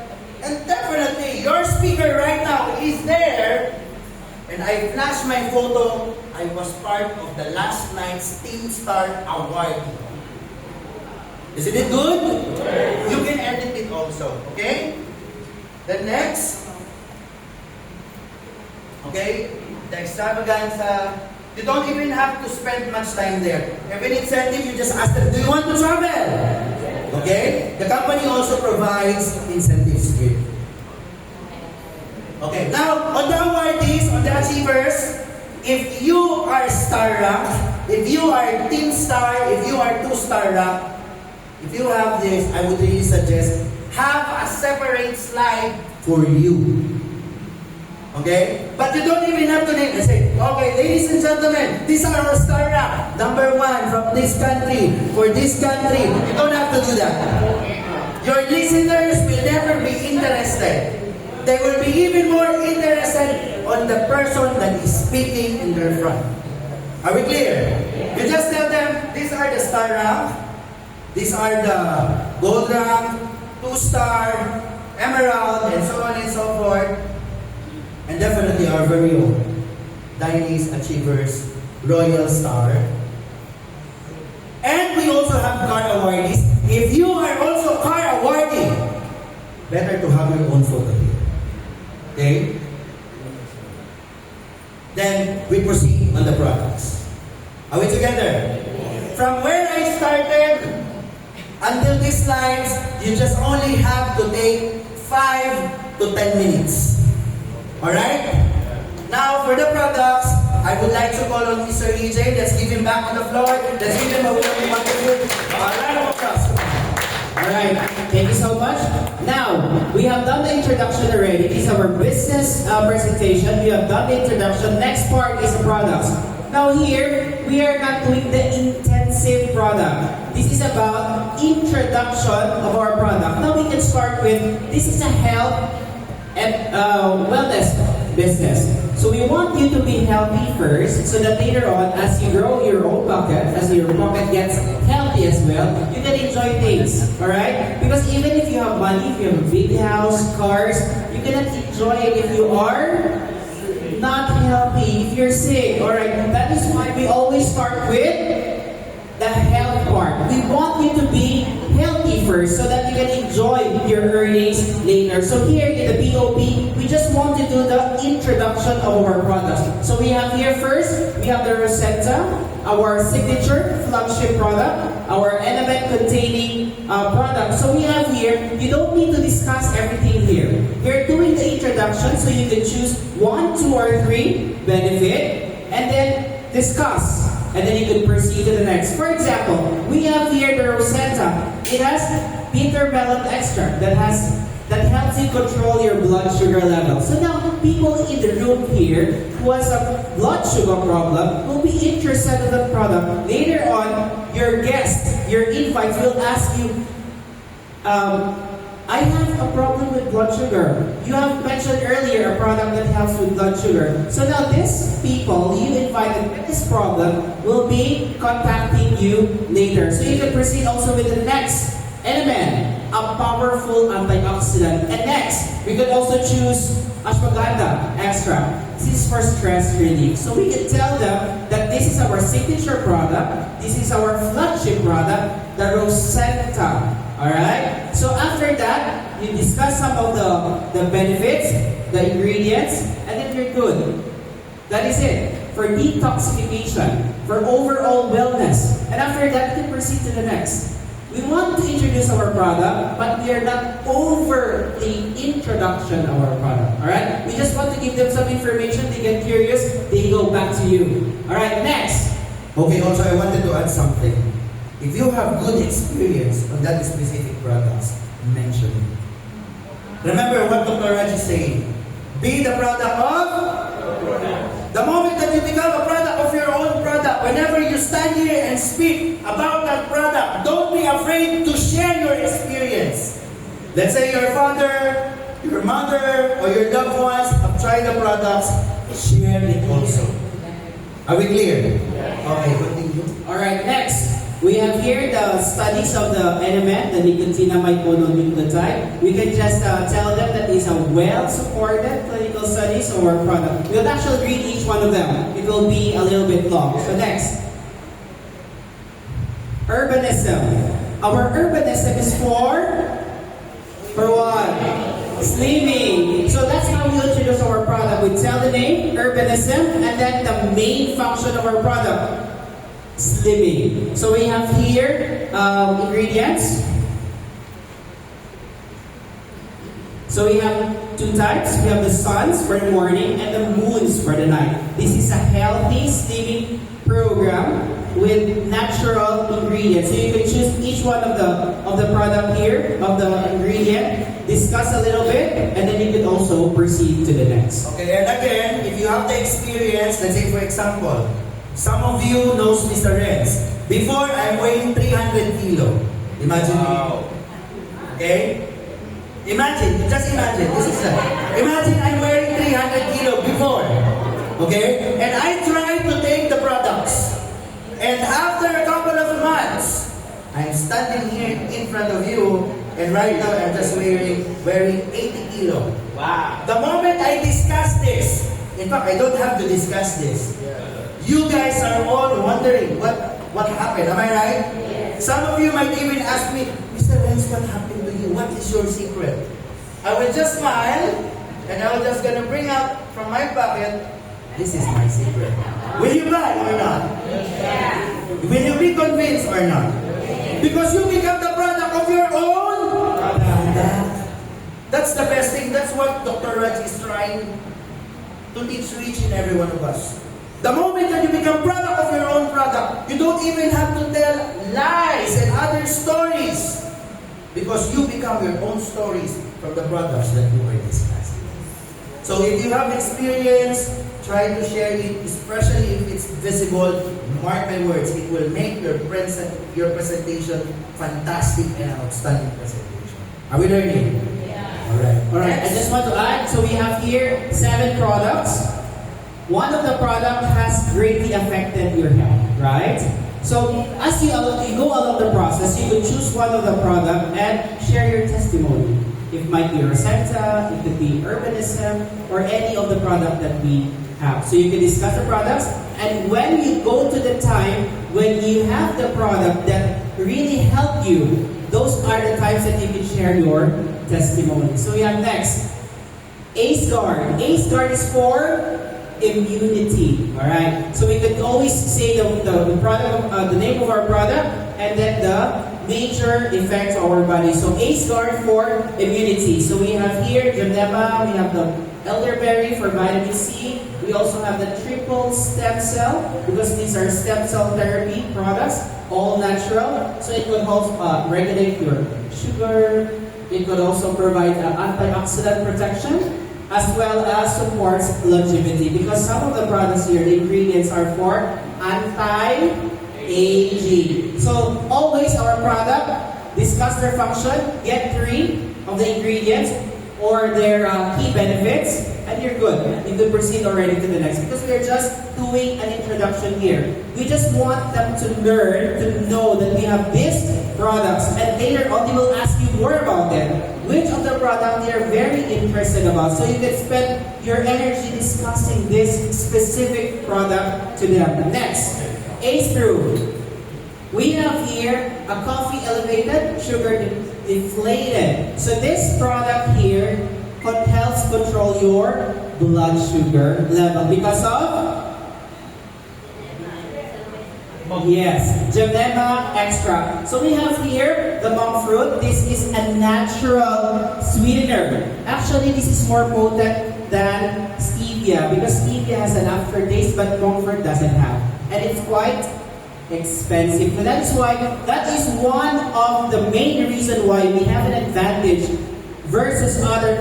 And definitely, your speaker right now is there. And I flashed my photo. I was part of the last night's Teen Star Award. Isn't it good? You can edit it also. Okay? Then next. Okay? The extravaganza. You don't even have to spend much time there. If an incentive, you just ask them, do you want to travel? Okay? The company also provides incentives here. Okay, now on the awardees, on the achievers, if you are star rank, if you are team star, if you are 2-star rank, if you have this, I would really suggest have a separate slide for you. Okay? But you don't even have to name. Let's say, okay, ladies and gentlemen, these are our star rank. Number 1 from this country, for this country. You don't have to do that. Your listeners will never be interested. They will be even more interested on the person that is speaking in their front. Are we clear? You just tell them, these are the star rank, these are the gold rank, 2-star, emerald, and so on and so forth. And definitely our very own Diney's Achievers Royal Star. And we also have car awardees. If you are also car awardee, better to have your own photo here. Okay? Then we proceed on the products. Are we together? From where I started until these slides, you just only have to take 5 to 10 minutes. Alright? Now for the products, I would like to call on Mr. EJ. Let's give him back on the floor. Let's give him a wonderful round of applause. Alright, thank you so much. Now, we have done the introduction already. This is our business presentation. We have done the introduction. Next part is the products. Now here, we are not doing the intensive product. This is about introduction of our product. Now we can start with, this is a health and wellness business. So we want you to be healthy first, so that later on, as you grow your own pocket, as your pocket gets healthy as well, you can enjoy things, alright? Because even if you have money, if you have a big house, cars, you cannot enjoy it if you are not healthy, if you're sick, alright? That is why we always start with the health part. We want you to be healthy first so that you can enjoy your earnings later. So here in the BOP, we just want to do the introduction of our products. So we have here first, we have the Rosetta, our signature flagship product, our element containing product. So we have here, you don't need to discuss everything here. We're doing the introduction so you can choose 1, 2, or 3 benefit and then discuss. And then you can proceed to the next. For example, we have here the Rosetta. It has bitter melon extract that helps you control your blood sugar level. So now, people in the room here who has a blood sugar problem will be interested in the product. Later on, your guest, your invite will ask you, I have a problem with blood sugar. You have mentioned earlier a product that helps with blood sugar. So now these people you invited with this problem will be contacting you later. So you can proceed also with the next element, a powerful antioxidant. And next, we could also choose ashwagandha extract. This is for stress relief. So we can tell them that this is our signature product. This is our flagship product, the Rosetta. Alright? So after that, you discuss some of the benefits, the ingredients, and then you're good. That is it. For detoxification, for overall wellness. And after that, you can proceed to the next. We want to introduce our product, but we are not over the introduction of our product. Alright? We just want to give them some information, they get curious, they go back to you. Alright, next. Okay, also I wanted to add something. If you have good experience on that specific products, mention it. Remember what Dr. Raj is saying. Be the product of? The moment that you become a product of your own product, whenever you stand here and speak about that product, don't be afraid to share your experience. Let's say your father, your mother, or your loved ones have tried the products, share it also. Are we clear? Okay, continue. Alright, next. we have here the studies of the NMN, the nicotinamide mononucleotide. We can just tell them that it's a well-supported clinical studies of our product. We'll actually read each one of them. It will be a little bit long. So next, urbanism. Our urbanism is for what? Slimming. So that's how we introduce our product. We tell the name, urbanism, and then the main function of our product, slimming. So we have here ingredients. So we have two types. We have the suns for the morning and the moons for the night. This is a healthy slimming program with natural ingredients. So you can choose each one of the product here, of the ingredient, discuss a little bit, and then you can also proceed to the next. Okay, and again, if you have the experience, let's say for example, some of you knows Mr. Renz. Before, I'm weighing 300 kilo. Imagine me. Okay? Imagine, just imagine, this is imagine I'm wearing 300 kilo before. Okay? And I try to take the products. And after a couple of months, I'm standing here in front of you, and right now I'm just wearing 80 kilo. Wow. The moment I discuss this, in fact, I don't have to discuss this. You guys are all wondering what happened. Am I right? Yes. Some of you might even ask me, Mr. Renz, what happened to you? What is your secret? I will just smile, and I will just gonna bring out from my pocket, this is my secret. Will you buy or not? Yeah. Will you be convinced or not? Because you become the product of your own product. That's the best thing. That's what Dr. Raj is trying to teach each and every one of us. The moment that you become product of your own product, you don't even have to tell lies and other stories. Because you become your own stories from the products that you were discussing. So if you have experience, try to share it, especially if it's visible. Mark my words, it will make your presentation fantastic and outstanding presentation. Are we learning? Yeah. All right. I just want to add, so we have here 7 products. One of the product has greatly affected your health, right? So as you go along the process, you will choose one of the product and share your testimony. It might be Rosetta, it could be Urbanism, or any of the product that we have. So you can discuss the products, and when you go to the time when you have the product that really help you, those are the times that you can share your testimony. So we have next, Ace Guard. Ace Guard is for immunity. All right. So we could always say the product, the name of our product, and then the major effects of our body. So Ace Guard for immunity. So we have here Gymnema, we have the elderberry for vitamin C. We also have the triple stem cell, because these are stem cell therapy products, all natural. So it will help regulate your sugar. It could also provide antioxidant protection, as well as supports longevity. Because some of the products here, the ingredients are for anti-aging. So always our product, discuss their function, get 3 of the ingredients or their key benefits, and you're good. You could proceed already to the next, because we're just doing an introduction here. We just want them to learn, to know that we have these products, and later on they will ask you more about them. Which of the product they are very interested about. So you can spend your energy discussing this specific product to them. Next, Ace Brew. We have here a coffee elevated, sugar deflated. So this product here helps control your blood sugar level because of Gymnema extract. So we have here the monk fruit. This is a natural sweetener. Actually, this is more potent than stevia, because stevia has an aftertaste, but monk fruit doesn't have, and it's quite expensive. So that is one of the main reason why we have an advantage versus other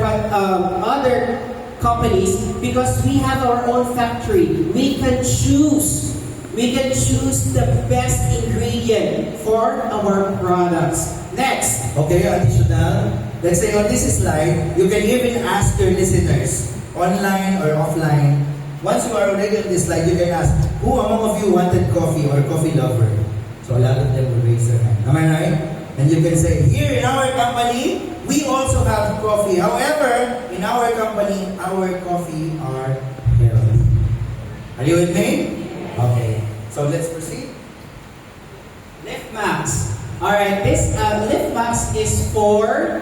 companies, because we have our own factory. We can choose the best ingredient for our products. Next. Okay, additional. Let's say on this slide, you can even ask your listeners, online or offline. Once you are already on this slide, you can ask, who among of you wanted coffee or coffee lover? So a lot of them will raise their hand. Am I right? And you can say, here in our company, we also have coffee. However, in our company, our coffee are healthy. Are you with me? Okay. So let's proceed. Lift Max. Alright, this Lift Max is for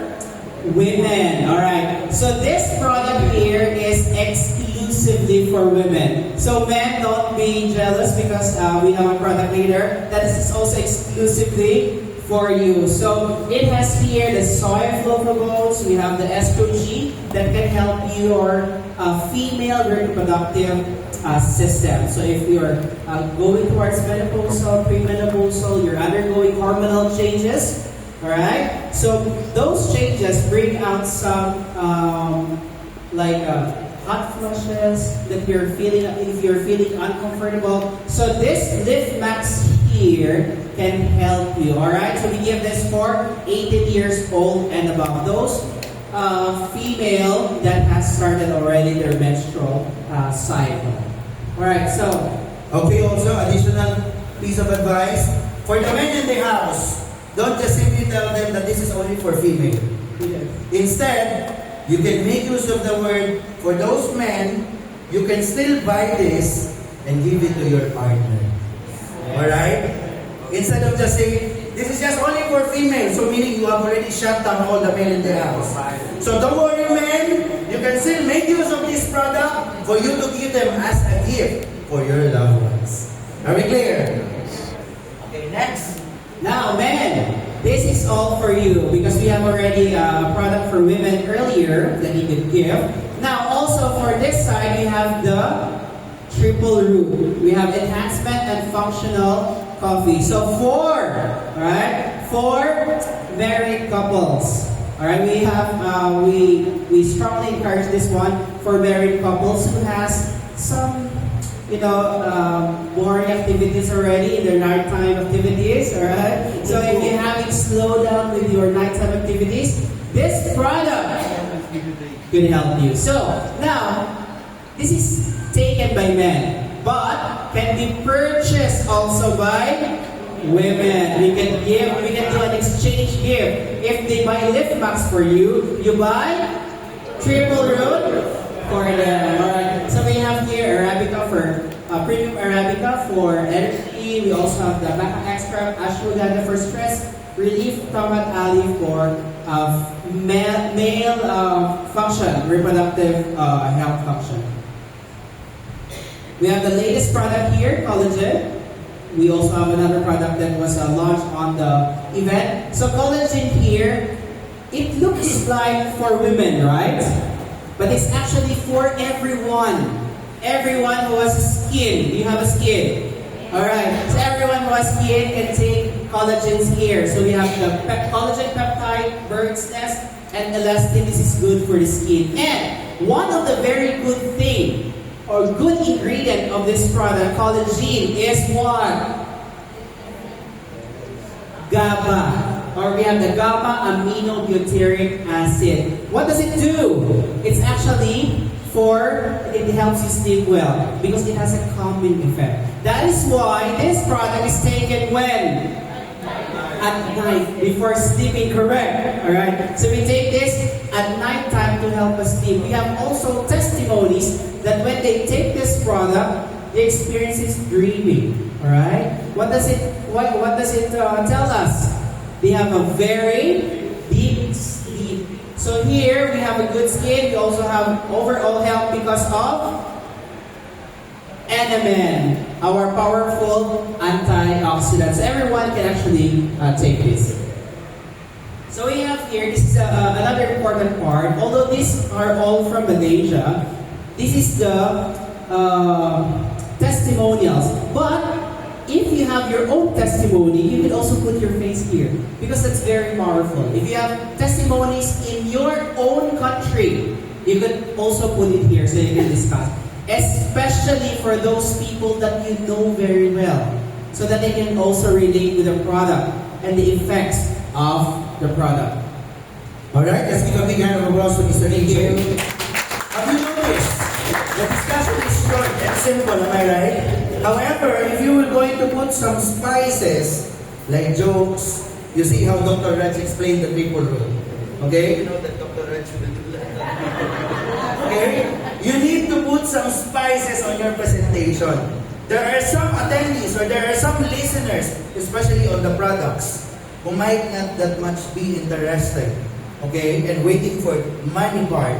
women. Alright, so this product here is exclusively for women. So men, don't be jealous because we have a product later that is also exclusively for you. So it has here the soy flavanols, we have the estrogen that can help your female reproductive system. So if you're going towards menopausal, premenopausal, you're undergoing hormonal changes, alright? So those changes bring out some hot flushes that you're feeling, if you're feeling uncomfortable. So this Lift Max here can help you, alright? So we give this for 18 years old and above. Those female that has started already their menstrual cycle. Alright, so Okay, also additional piece of advice for the men in the house. Don't just simply tell them that this is only for female. Instead, you can make use of the word for those men. You can still buy this and give it to your partner. Alright? Instead of just saying, this is just only for female, so meaning you have already shut down all the men in the house. So don't worry, men. You can still make use of this product for you to give them as a gift for your loved ones. Are we clear? Okay, next. now men, this is all for you because we have already a product for women earlier that you could give. Now also for this side, we have the triple root. We have enhancement and functional coffee. So for married couples. Alright, we have we strongly encourage this one for married couples who has some boring activities already in their nighttime activities. Alright, so if you're having slowdown with your nighttime activities, this product could help you. So now this is taken by men, but can be purchased also by women. We can do an exchange gift. If they buy Lift Max for you, you buy triple root for them. Alright. So we have here Arabica for premium Arabica for energy. We also have the maca extract, ashwagandha for stress relief, tomat ali for male function, reproductive health function. We have the latest product here, collagen. We also have another product that was launched on the event. So collagen here, it looks like for women, right? But it's actually for everyone. Everyone who has skin. Do you have a skin? Alright, so everyone who has skin can take collagens here. So we have the collagen peptide, bird's nest, and elastin. This is good for the skin. And one of the very good thing or good ingredient of this product, collagen, is what? GABA. Or we have the gamma-aminobutyric acid. What does it do? It's actually it helps you sleep well because it has a calming effect. That is why this product is taken when? At night, before sleeping, correct? Alright? So we take this at night time to help us sleep. We have also testimonies that when they take this product, they experience dreaming. Alright? What does it tell us? They have a very deep sleep. So here we have a good skin. We also have overall health because of NMN, our powerful antioxidants. Everyone can actually take this. So we have here, this is another important part. Although these are all from Malaysia, this is the testimonials. But if you have your own testimony, you can also put your face here because that's very powerful. If you have testimonies in your own country, you could also put it here so you can discuss. Especially for those people that you know very well, so that they can also relate with the product and the effects of the product. Alright, let's give a big hand of applause to Mr. AJ. Have you noticed? The discussion is short and simple, am I right? However, if you were going to put some spices like jokes. You see how Dr. Raj explained the triple rule. Okay? You know that Dr. Raj will do that. Okay? You need to put some spices on your presentation. There are some attendees or there are some listeners, especially on the products, who might not that much be interested, okay, and waiting for money part.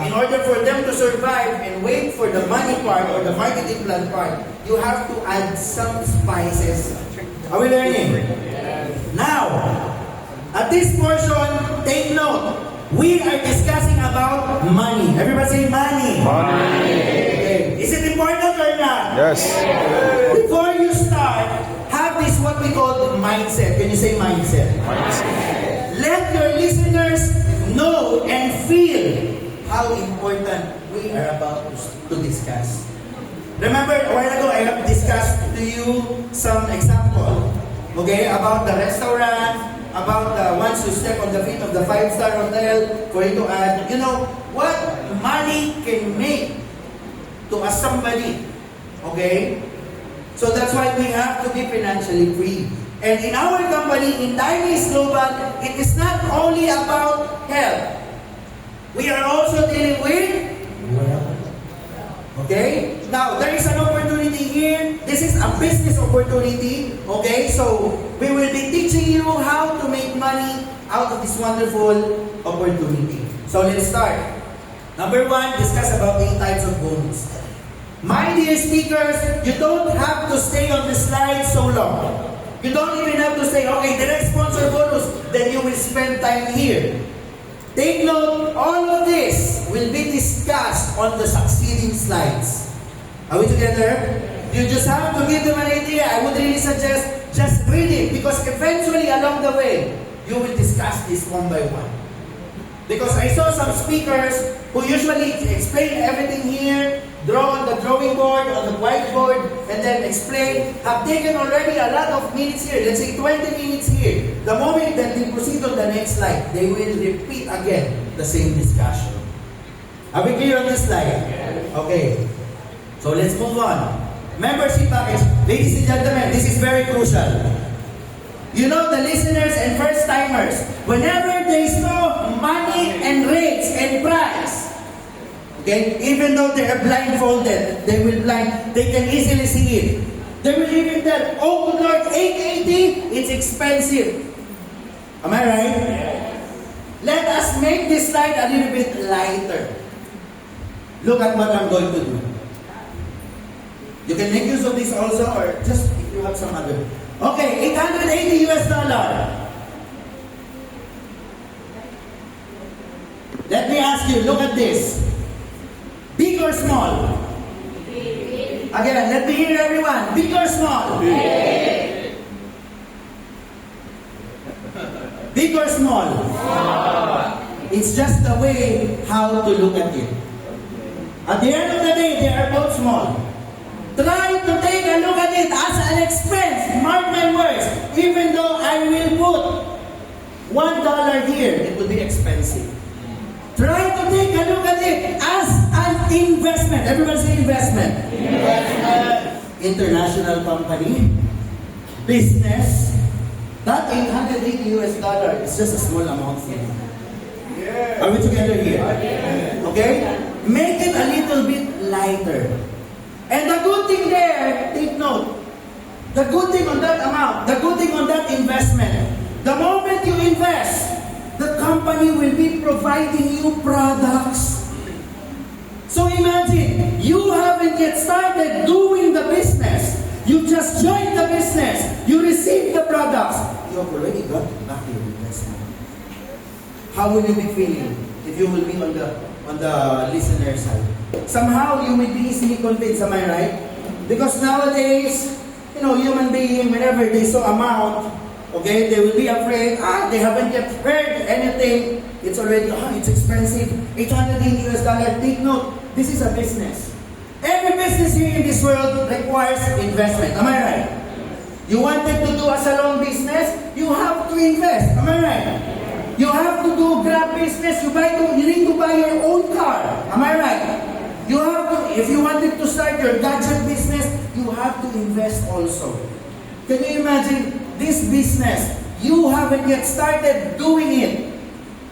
In order for them to survive and wait for the money part or the marketing plan part, you have to add some spices. Are we learning? Now, at this portion, take note. We are discussing about money. Everybody say money. Money. Okay. Is it important or not? Yes. Before you start, have this what we call mindset. Can you say mindset? Let your listeners know and feel how important we are about to discuss. Remember, a while ago, I have discussed to you some example, okay, about the restaurant, about once you step on the feet of the 5-star hotel, for you to add, you know, what money can make to a somebody, okay? So that's why we have to be financially free. And in our company, in Dynamics Global, it is not only about health. We are also dealing with wealth. Okay? Now, there is an opportunity here. This is a business opportunity. Okay? So, we will be teaching you how to make money out of this wonderful opportunity. So, let's start. Number 1, discuss about 8 types of bonus. My dear speakers, you don't have to stay on the slide so long. You don't even have to say, okay, the next sponsor bonus, then you will spend time here. Take note, all of this will be discussed on the succeeding slides. Are we together? You just have to give them an idea. I would really suggest just read it, because eventually along the way, you will discuss this one by one. Because I saw some speakers who usually explain everything here, draw on the drawing board, on the whiteboard, and then explain, have taken already a lot of minutes here, let's say 20 minutes here. The moment that they proceed on the next slide, they will repeat again the same discussion. Are we clear on this slide? Okay. So let's move on. Membership package. Ladies and gentlemen, this is very crucial. You know, the listeners and first-timers, whenever they saw money and rates and price, okay, even though they are blindfolded, they can easily see it. They will even tell, oh good Lord, 880, it's expensive. Am I right? Let us make this slide a little bit lighter. Look at what I'm going to do. You can make use of this also, or just if you have some other. Okay, $880 US. Let me ask you, look at this. Big or small? Again, let me hear everyone. Big or small? Big. Big or small? Small. It's just the way how to look at it. At the end of the day, they are both small. Try to take a look at it as an expense. Mark my words. Even though I will put $1 here, it will be expensive. Try to take a look at it as an investment. Everybody say investment. Investment. International company, business. That $880 US is just a small amount for you. Yeah. Are we together here? Yeah. Okay? Make it a little bit lighter. And the good thing there, take note, the good thing on that amount, the good thing on that investment, the moment you invest, the company will be providing you products. So imagine, you haven't yet started doing the business. You just joined the business. You received the products. You have already got back your investment. How will you be feeling if you will be on the listener side? Somehow you will be easily convinced, am I right? Because nowadays, you know, human being, whenever they saw amount, okay, they will be afraid, they haven't yet heard anything. It's already, it's expensive. $880 US. Take note, this is a business. Every business here in this world requires investment. Am I right? You wanted to do a salon business, you have to invest. Am I right? You have to do Grab business, you need to buy your own car. Am I right? You have to, if you wanted to start your gadget business, you have to invest also. Can you imagine this business, you haven't yet started doing it.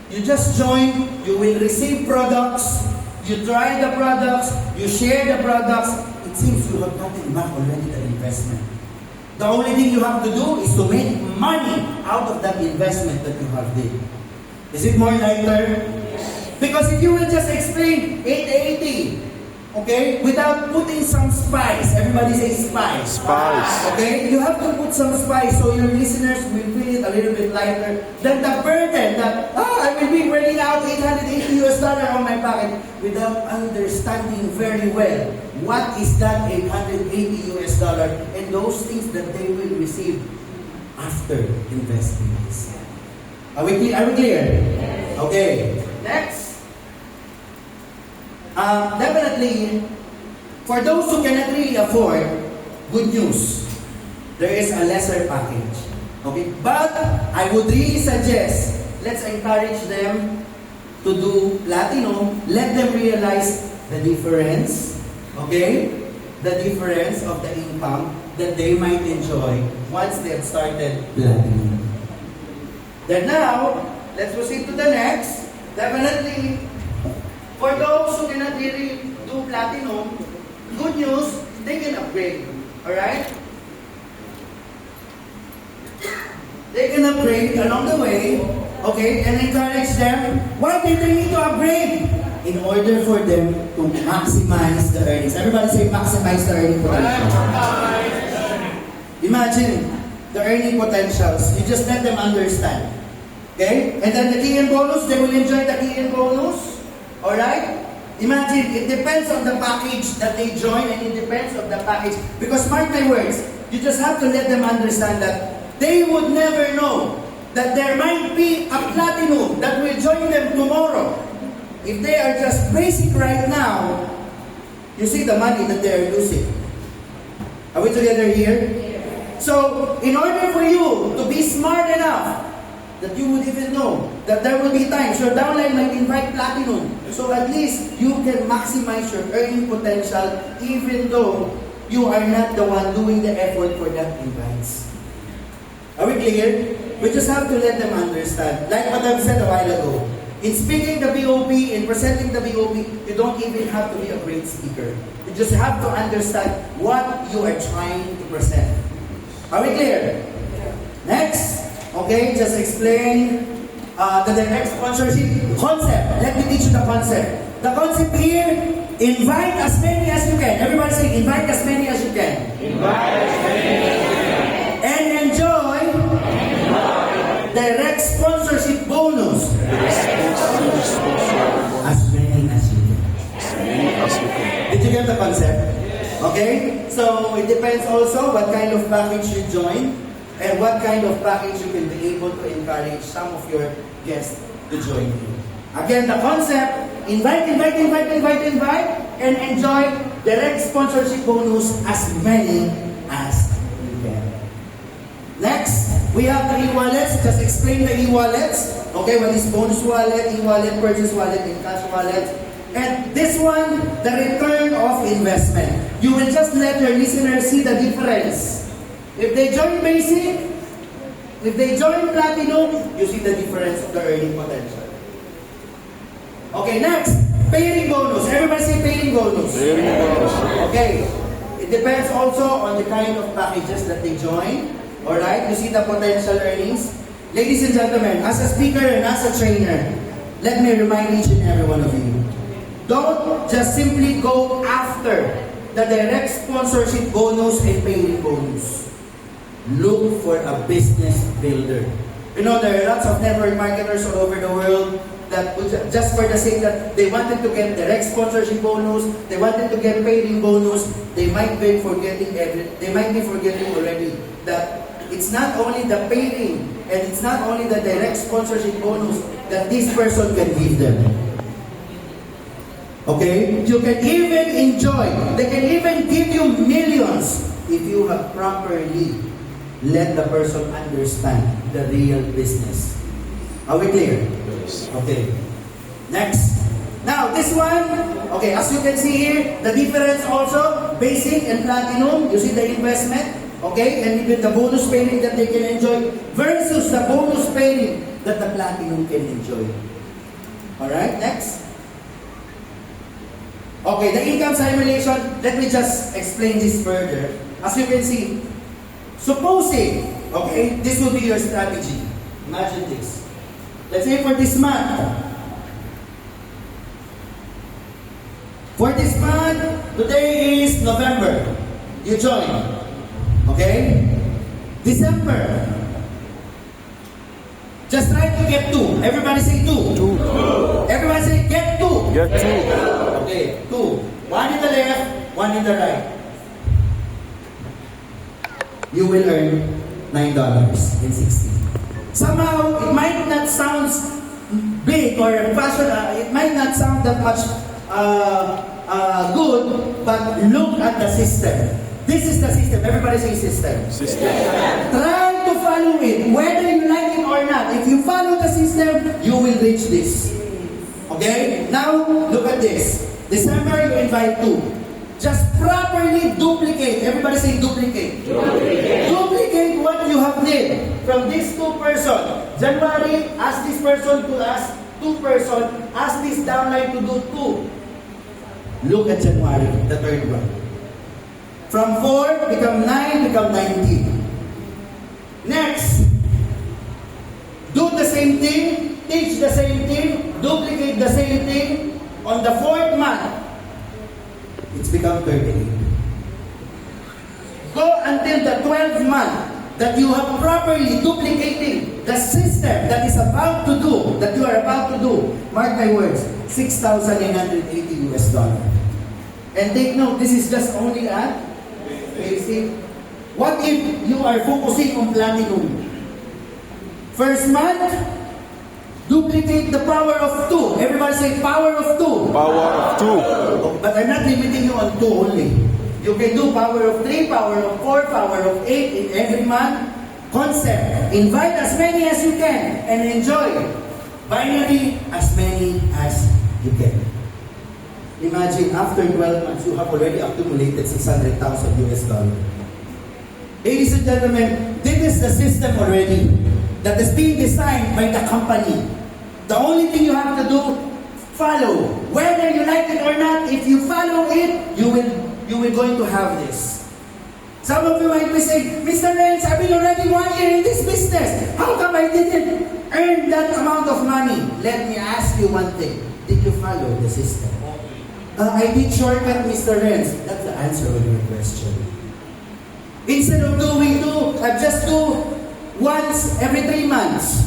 You just join, you will receive products, you try the products, you share the products. It seems you have gotten back already the investment. The only thing you have to do is to make money out of that investment that you have did. Is it more lighter? Because if you will just explain 880, okay, without putting some spice, everybody say spice. Spice. Okay, you have to put some spice so your listeners will feel it a little bit lighter than the burden that, I will be burning out $880 on my pocket without understanding very well what is that $880 and those things that they will receive after investing this. Are we clear? Okay, next. Definitely, for those who cannot really afford, good news. There is a lesser package. Okay? But I would really suggest, let's encourage them to do platinum. Let them realize the difference. Okay? The difference of the income that they might enjoy once they have started platinum. Then now, let's proceed to the next. Definitely, for those who cannot really do platinum, good news, they can upgrade. Alright? They can upgrade along the way, okay, and encourage them. Why did they need to upgrade? In order for them to maximize the earnings. Everybody say maximize the earning potential. Imagine the earning potentials. You just let them understand. Okay? And then the key and bonus, they will enjoy the key and bonus. Alright? Imagine, it depends on the package that they join and it depends on the package. Because mark my words, you just have to let them understand that they would never know that there might be a platinum that will join them tomorrow. If they are just basic right now, you see the money that they are losing. Are we together here? So, in order for you to be smart enough that you would even know that there will be times your downline might invite platinum. So at least you can maximize your earning potential even though you are not the one doing the effort for that invites. Are we clear? We just have to let them understand. Like what I've said a while ago. In speaking the BOP, in presenting the BOP, you don't even have to be a great speaker. You just have to understand what you are trying to present. Are we clear? Next. Okay, just explain the direct sponsorship concept. Let me teach you the concept. The concept here, invite as many as you can. Everybody say, invite as many as you can. Invite as many as you can. And enjoy direct sponsorship bonus. As many as you can. Did you get the concept? Okay? So, it depends also what kind of package you join. And what kind of package you can be able to encourage some of your guests to join you. Again, the concept, invite, and enjoy direct sponsorship bonus as many as you can. Next, we have the e-wallets. Just explain the e-wallets. Okay, what is bonus wallet, e-wallet, purchase wallet, and cash wallet. And this one, the return of investment. You will just let your listeners see the difference. If they join basic, if they join platinum, you see the difference of the earning potential. Okay, next, paying bonus. Everybody say paying bonus. Paying bonus. Okay, it depends also on the kind of packages that they join. Alright, you see the potential earnings. Ladies and gentlemen, as a speaker and as a trainer, let me remind each and every one of you. Don't just simply go after the direct sponsorship bonus and paying bonus. Look for a business builder. You know, there are lots of network marketers all over the world that just for the sake that they wanted to get direct sponsorship bonus, they wanted to get paying bonus, they might be forgetting already that it's not only the paying and it's not only the direct sponsorship bonus that this person can give them. Okay? You can even enjoy, they can even give you millions if you have properly let the person understand the real business. Are we clear? Yes. Okay. Next. Now, this one, okay, as you can see here, the difference also, basic and platinum, you see the investment. Okay? And even the bonus payment that they can enjoy versus the bonus payment that the platinum can enjoy. Alright, next. Okay, the income simulation, let me just explain this further. As you can see, supposing, okay, this will be your strategy. Imagine this. Let's say for this month, today is November. You join. Okay? December. Just try to get 2. Everybody say 2. 2. Everybody say get 2. Get 2. Okay, 2. 1 in the left, 1 in the right. You will earn $9.60. Somehow, it might not sound big or fashion, it might not sound that much good, but look at the system. This is the system. Everybody say system. System. Try to follow it, whether you like it or not. If you follow the system, you will reach this. Okay? Now, look at this. December, you invite 2. Just properly duplicate. Everybody say duplicate. Duplicate what you have did from these 2 persons. January, ask this person to ask 2 person. Ask this downline to do 2. Look at January, the third one. From 4, become 9, become 19. Next, do the same thing, teach the same thing, duplicate the same thing. On the 4th month, it's become 38. Go until the 12th month that you have properly duplicating the system that is about to do, that you are about to do. Mark my words, $6,980 US. And take note, this is just only at basic. What if you are focusing on platinum? First month, duplicate the power of 2. Everybody say power of 2. Power of 2. But I'm not limiting you on 2 only. You can do power of 3, power of 4, power of 8 in every month. Concept. Invite as many as you can and enjoy. Binary, as many as you can. Imagine after 12 months, you have already accumulated $600,000 US. Ladies and gentlemen, this is the system already that is being designed by the company. The only thing you have to do, follow. Whether you like it or not, if you follow it, you will going to have this. Some of you might be saying, Mr. Renz, I've been already 1 year in this business. How come I didn't earn that amount of money? Let me ask you one thing. Did you follow the system? I did shortcut, Mr. Renz. That's the answer of your question. Instead of doing 2, I just do once every 3 months.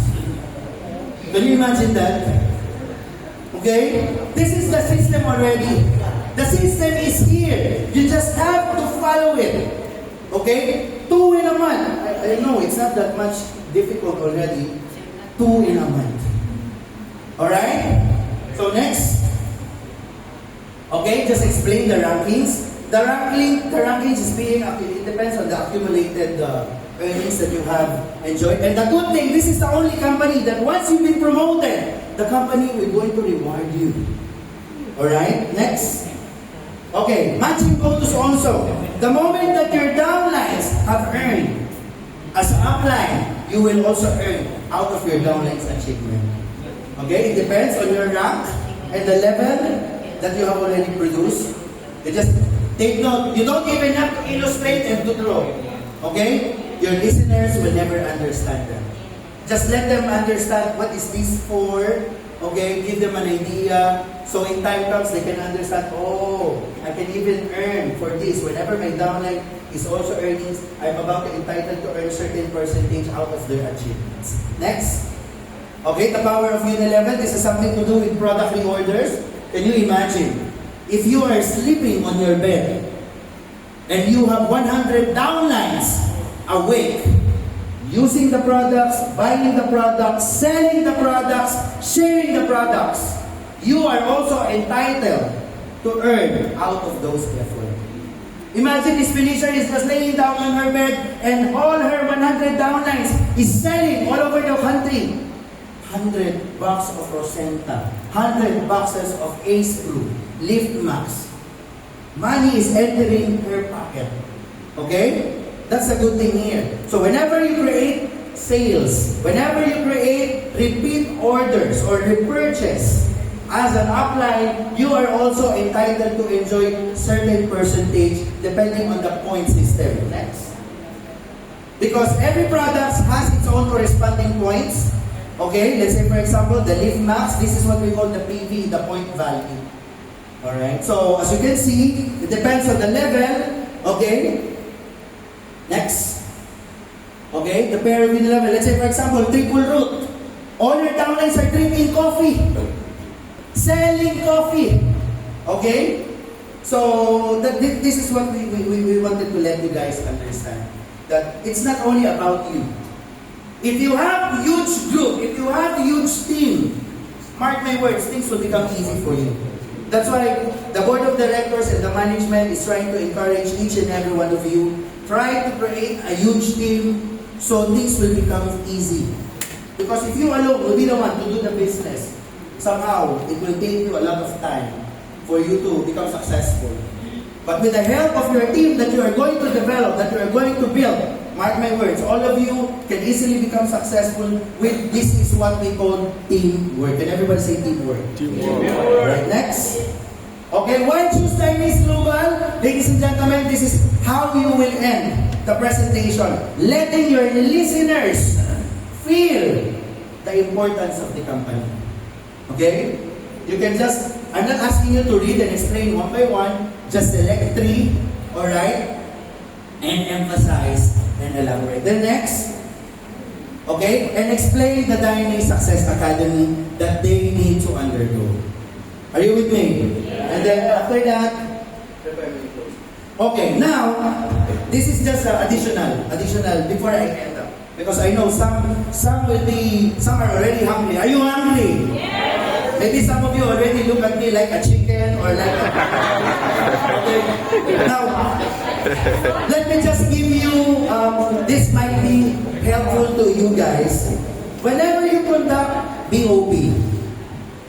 Can you imagine that? Okay? This is the system already. The system is here. You just have to follow it. Okay? 2 in a month. I know it's not that much difficult already. 2 in a month. Alright? So next. Okay, just explain the rankings. The rankings is being, it depends on the accumulated earnings that you have enjoyed. And the good thing, this is the only company that once you've been promoted, the company will going to reward you. Alright, next. Okay, matching bonus also. The moment that your downlines have earned, as an upline, you will also earn out of your downlines achievement. Okay, it depends on your rank and the level that you have already produced. You just take note. You don't even have to illustrate and to draw. Okay? Your listeners will never understand that. Just let them understand what is this for. Okay? Give them an idea. So in time comes, they can understand, oh, I can even earn for this. Whenever my downline is also earning, I'm about to entitled to earn certain percentage out of their achievements. Next. Okay, the power of Unilever. This is something to do with product reorders. Can you imagine? If you are sleeping on your bed and you have 100 downlines awake, using the products, buying the products, selling the products, sharing the products, you are also entitled to earn out of those efforts. Imagine this Felicia is just laying down on her bed and all her 100 downlines is selling all over the country. 100 boxes of Rosenta, 100 boxes of Ace Brew, Lift Max. Money is entering her pocket. Okay? That's a good thing here. So whenever you create sales, whenever you create repeat orders or repurchase as an upline, you are also entitled to enjoy certain percentage depending on the point system. Next. Because every product has its own corresponding points. Okay, let's say for example, the Lift Max, this is what we call the PV, the point value. Alright, so as you can see, it depends on the level. Okay, next. Okay, the pair with the level. Let's say for example, triple root. All your downlines are drinking coffee. Selling coffee. Okay? So, this is what we wanted to let you guys understand. That it's not only about you. If you have huge group, if you have huge team, mark my words, things will become easy for you. That's why the board of directors and the management is trying to encourage each and every one of you. Try to create a huge team so things will become easy. Because if you alone will be the one to do the business, somehow it will take you a lot of time for you to become successful. But with the help of your team that you are going to develop, that you are going to build, mark my words, all of you can easily become successful with this is what we call teamwork. Can everybody say teamwork? Teamwork. Right, next. Okay, why choose Chinese Global? Ladies and gentlemen, this is how you will end the presentation. Letting your listeners feel the importance of the company. Okay? You can just, I'm not asking you to read and explain one by one, just select 3, alright? And emphasize and elaborate. The next, okay? And explain the Dynamic Success Academy that they need to undergo. Are you with me? And then after that, okay, now, this is just additional, before I end up. Because I know some are already hungry. Are you hungry? Yes. Maybe some of you already look at me like a chicken or like a... Okay. Now, let me just give you, this might be helpful to you guys. Whenever you conduct BOP,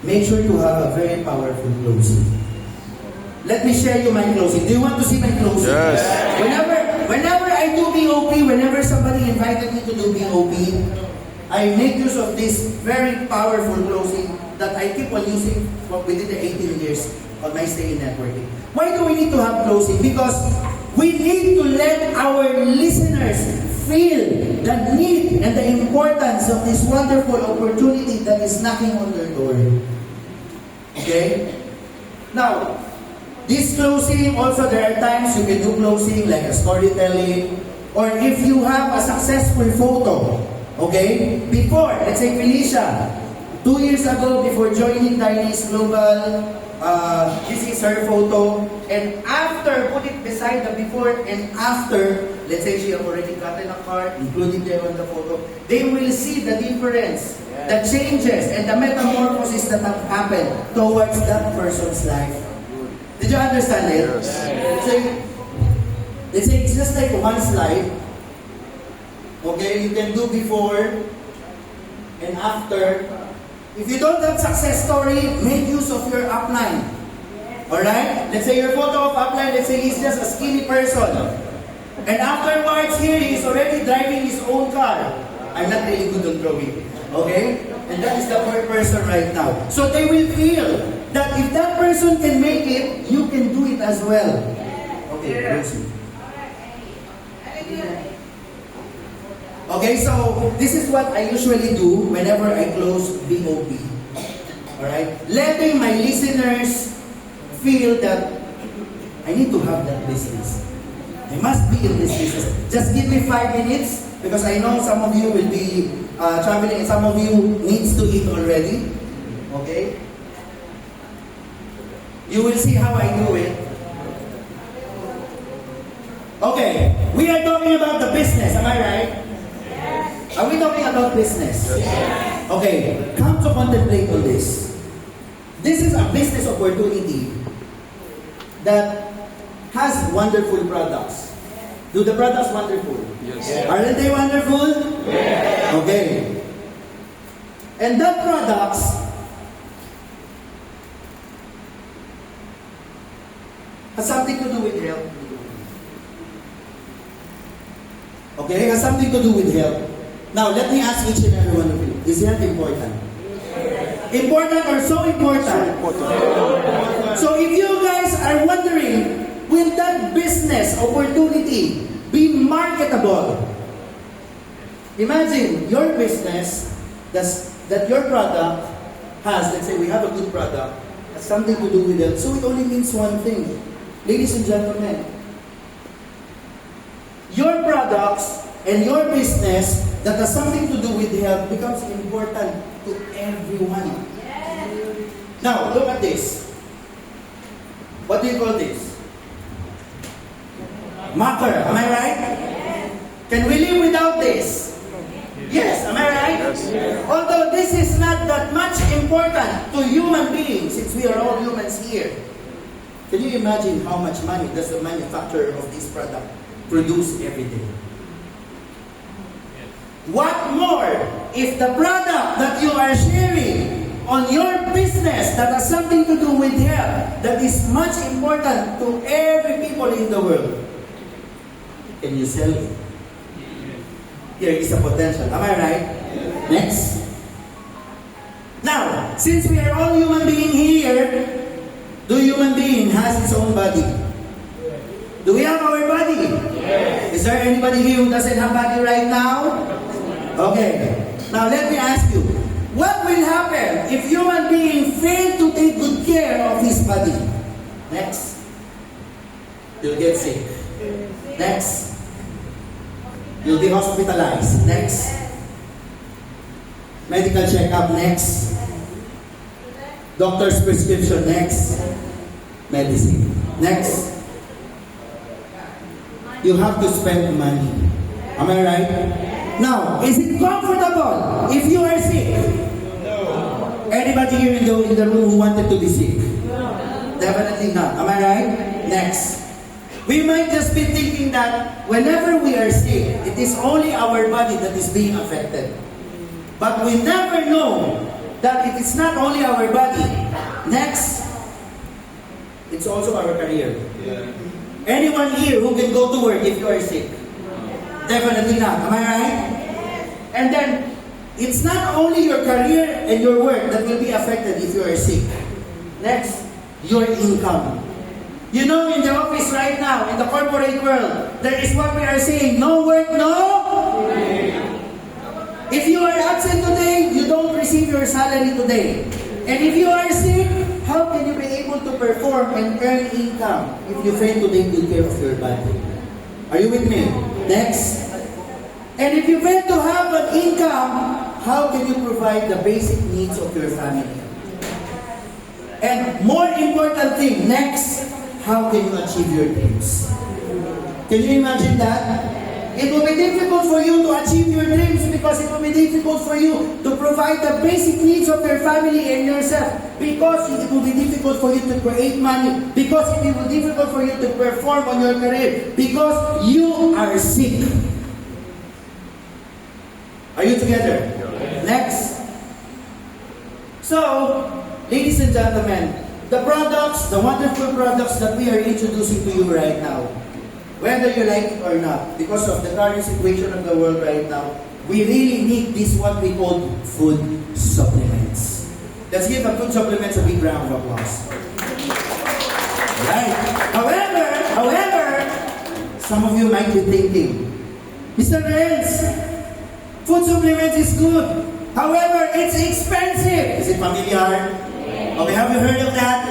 make sure to have a very powerful closing. Let me share you my closing. Do you want to see my closing? Yes. Whenever I do BOP, whenever somebody invited me to do BOP, I make use of this very powerful closing that I keep on using within the 18 years of my stay in networking. Why do we need to have closing? Because we need to let our listeners feel the need and the importance of this wonderful opportunity that is knocking on their door. Okay? Now, this closing, also there are times you can do closing like a storytelling, or if you have a successful photo, okay? Before, let's say Felicia, 2 years ago before joining Dynamics Global, this is her photo, and after, put it beside the before and after, let's say she have already gotten a card, including there on the photo, they will see the difference, the changes, and the metamorphosis that have happened towards that person's life. Did you understand it? Yes. Let's say it's just like one slide. Okay, you can do before and after. If you don't have success story, make use of your upline. Alright? Let's say your photo of upline, let's say he's just a skinny person. And afterwards, here he is already driving his own car. I'm not really good on drawing. Okay? And that is the third person right now. So they will feel that if that person can make it, you can do it as well. Okay, closing. Okay, so this is what I usually do whenever I close BOP. Alright? Letting my listeners feel that I need to have that business. I must be in this business. Just give me 5 minutes because I know some of you will be traveling and some of you needs to eat already. Okay? You will see how I do it. Okay, we are talking about the business, am I right? Yes. Are we talking about business? Yes. Okay, come to contemplate on this. This is a business opportunity that has wonderful products. Do the products wonderful? Yes. Aren't they wonderful? Yes. Okay. And that products has something to do with health. Okay? It has something to do with health. Now, let me ask each and every one of you. Is health important? Important or so important? So if you guys are wondering, will that business opportunity be marketable? Imagine your business that your product has, let's say we have a good product, has something to do with it. So it only means one thing. Ladies and gentlemen, your products and your business that has something to do with health becomes important to everyone. Now, look at this. What do you call this? Marker, am I right? Can we live without this? Yes, am I right? Although this is not that much important to human beings, since we are all humans here. Can you imagine how much money does the manufacturer of this product produce every day? What more if the product that you are sharing on your business that has something to do with health, that is much important to every people in the world? Can you sell it? Here is a potential. Am I right? Next. Now, since we are all human beings here, do human being has its own body? Do we have our body? Is there anybody here who doesn't have body right now? Okay. Now let me ask you, what will happen if human being fail to take good care of his body? Next. You'll get sick. Next. You'll be hospitalized. Next. Medical checkup. Next. Doctor's prescription. Next. Medicine. Next. You have to spend money. Am I right? Now, is it comfortable if you are sick? No. Anybody here in the room who wanted to be sick? No. Definitely not. Am I right? Next. We might just be thinking that whenever we are sick, it is only our body that is being affected. But we never know that it is not only our body. Next, it's also our career. Yeah. Anyone here who can go to work if you are sick? Definitely not. Am I right? And then, it's not only your career and your work that will be affected if you are sick. Next, your income. You know, in the office right now, in the corporate world, there is what we are saying, no work, no? If you are absent today, you don't receive your salary today. And if you are sick, how can you be able to perform and earn income if you fail to take good care of your body? Are you with me? Next. And if you fail to have an income, how can you provide the basic needs of your family? And more important thing, next, how can you achieve your dreams? Can you imagine that? It will be difficult for you to achieve your dreams because it will be difficult for you to provide the basic needs of your family and yourself, because it will be difficult for you to create money, because it will be difficult for you to perform on your career, because you are sick. Are you together? Next. So, ladies and gentlemen, the products, the wonderful products that we are introducing to you right now, whether you like it or not, because of the current situation of the world right now, we really need this what we call food supplements. Let's give the food supplements a big round of applause. Right. However, some of you might be thinking, Mr. Renz, food supplements is good. However, it's expensive. Is it familiar? Okay, have you heard of that?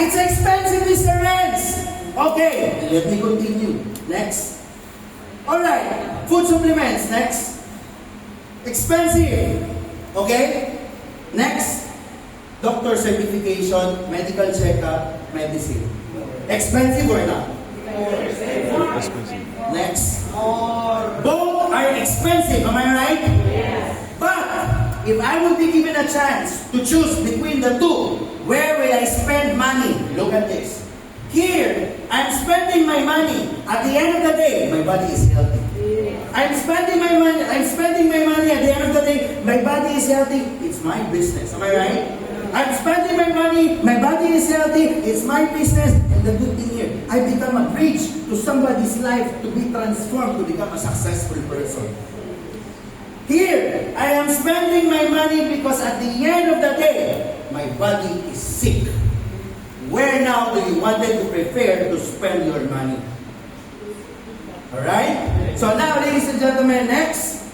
It's expensive, Mr. Renz. Okay, let me continue. Next. Alright, food supplements. Next. Expensive. Okay? Next. Doctor certification, medical checkup, medicine. Expensive or not? Expensive. Next. Both are expensive, am I right? Yes. But, if I would be given a chance to choose between the two, where will I spend money? Look at this. Here, I'm spending my money. At the end of the day, my body is healthy. I'm spending my money. At the end of the day, my body is healthy. It's my business. Am I right? I'm spending my money. My body is healthy. It's my business. And the good thing here, I become a bridge to somebody's life to be transformed, to become a successful person. Here, I am spending my money because at the end of the day, my body is sick. Where now do you want to prepare to spend your money? Alright? So now, ladies and gentlemen, next.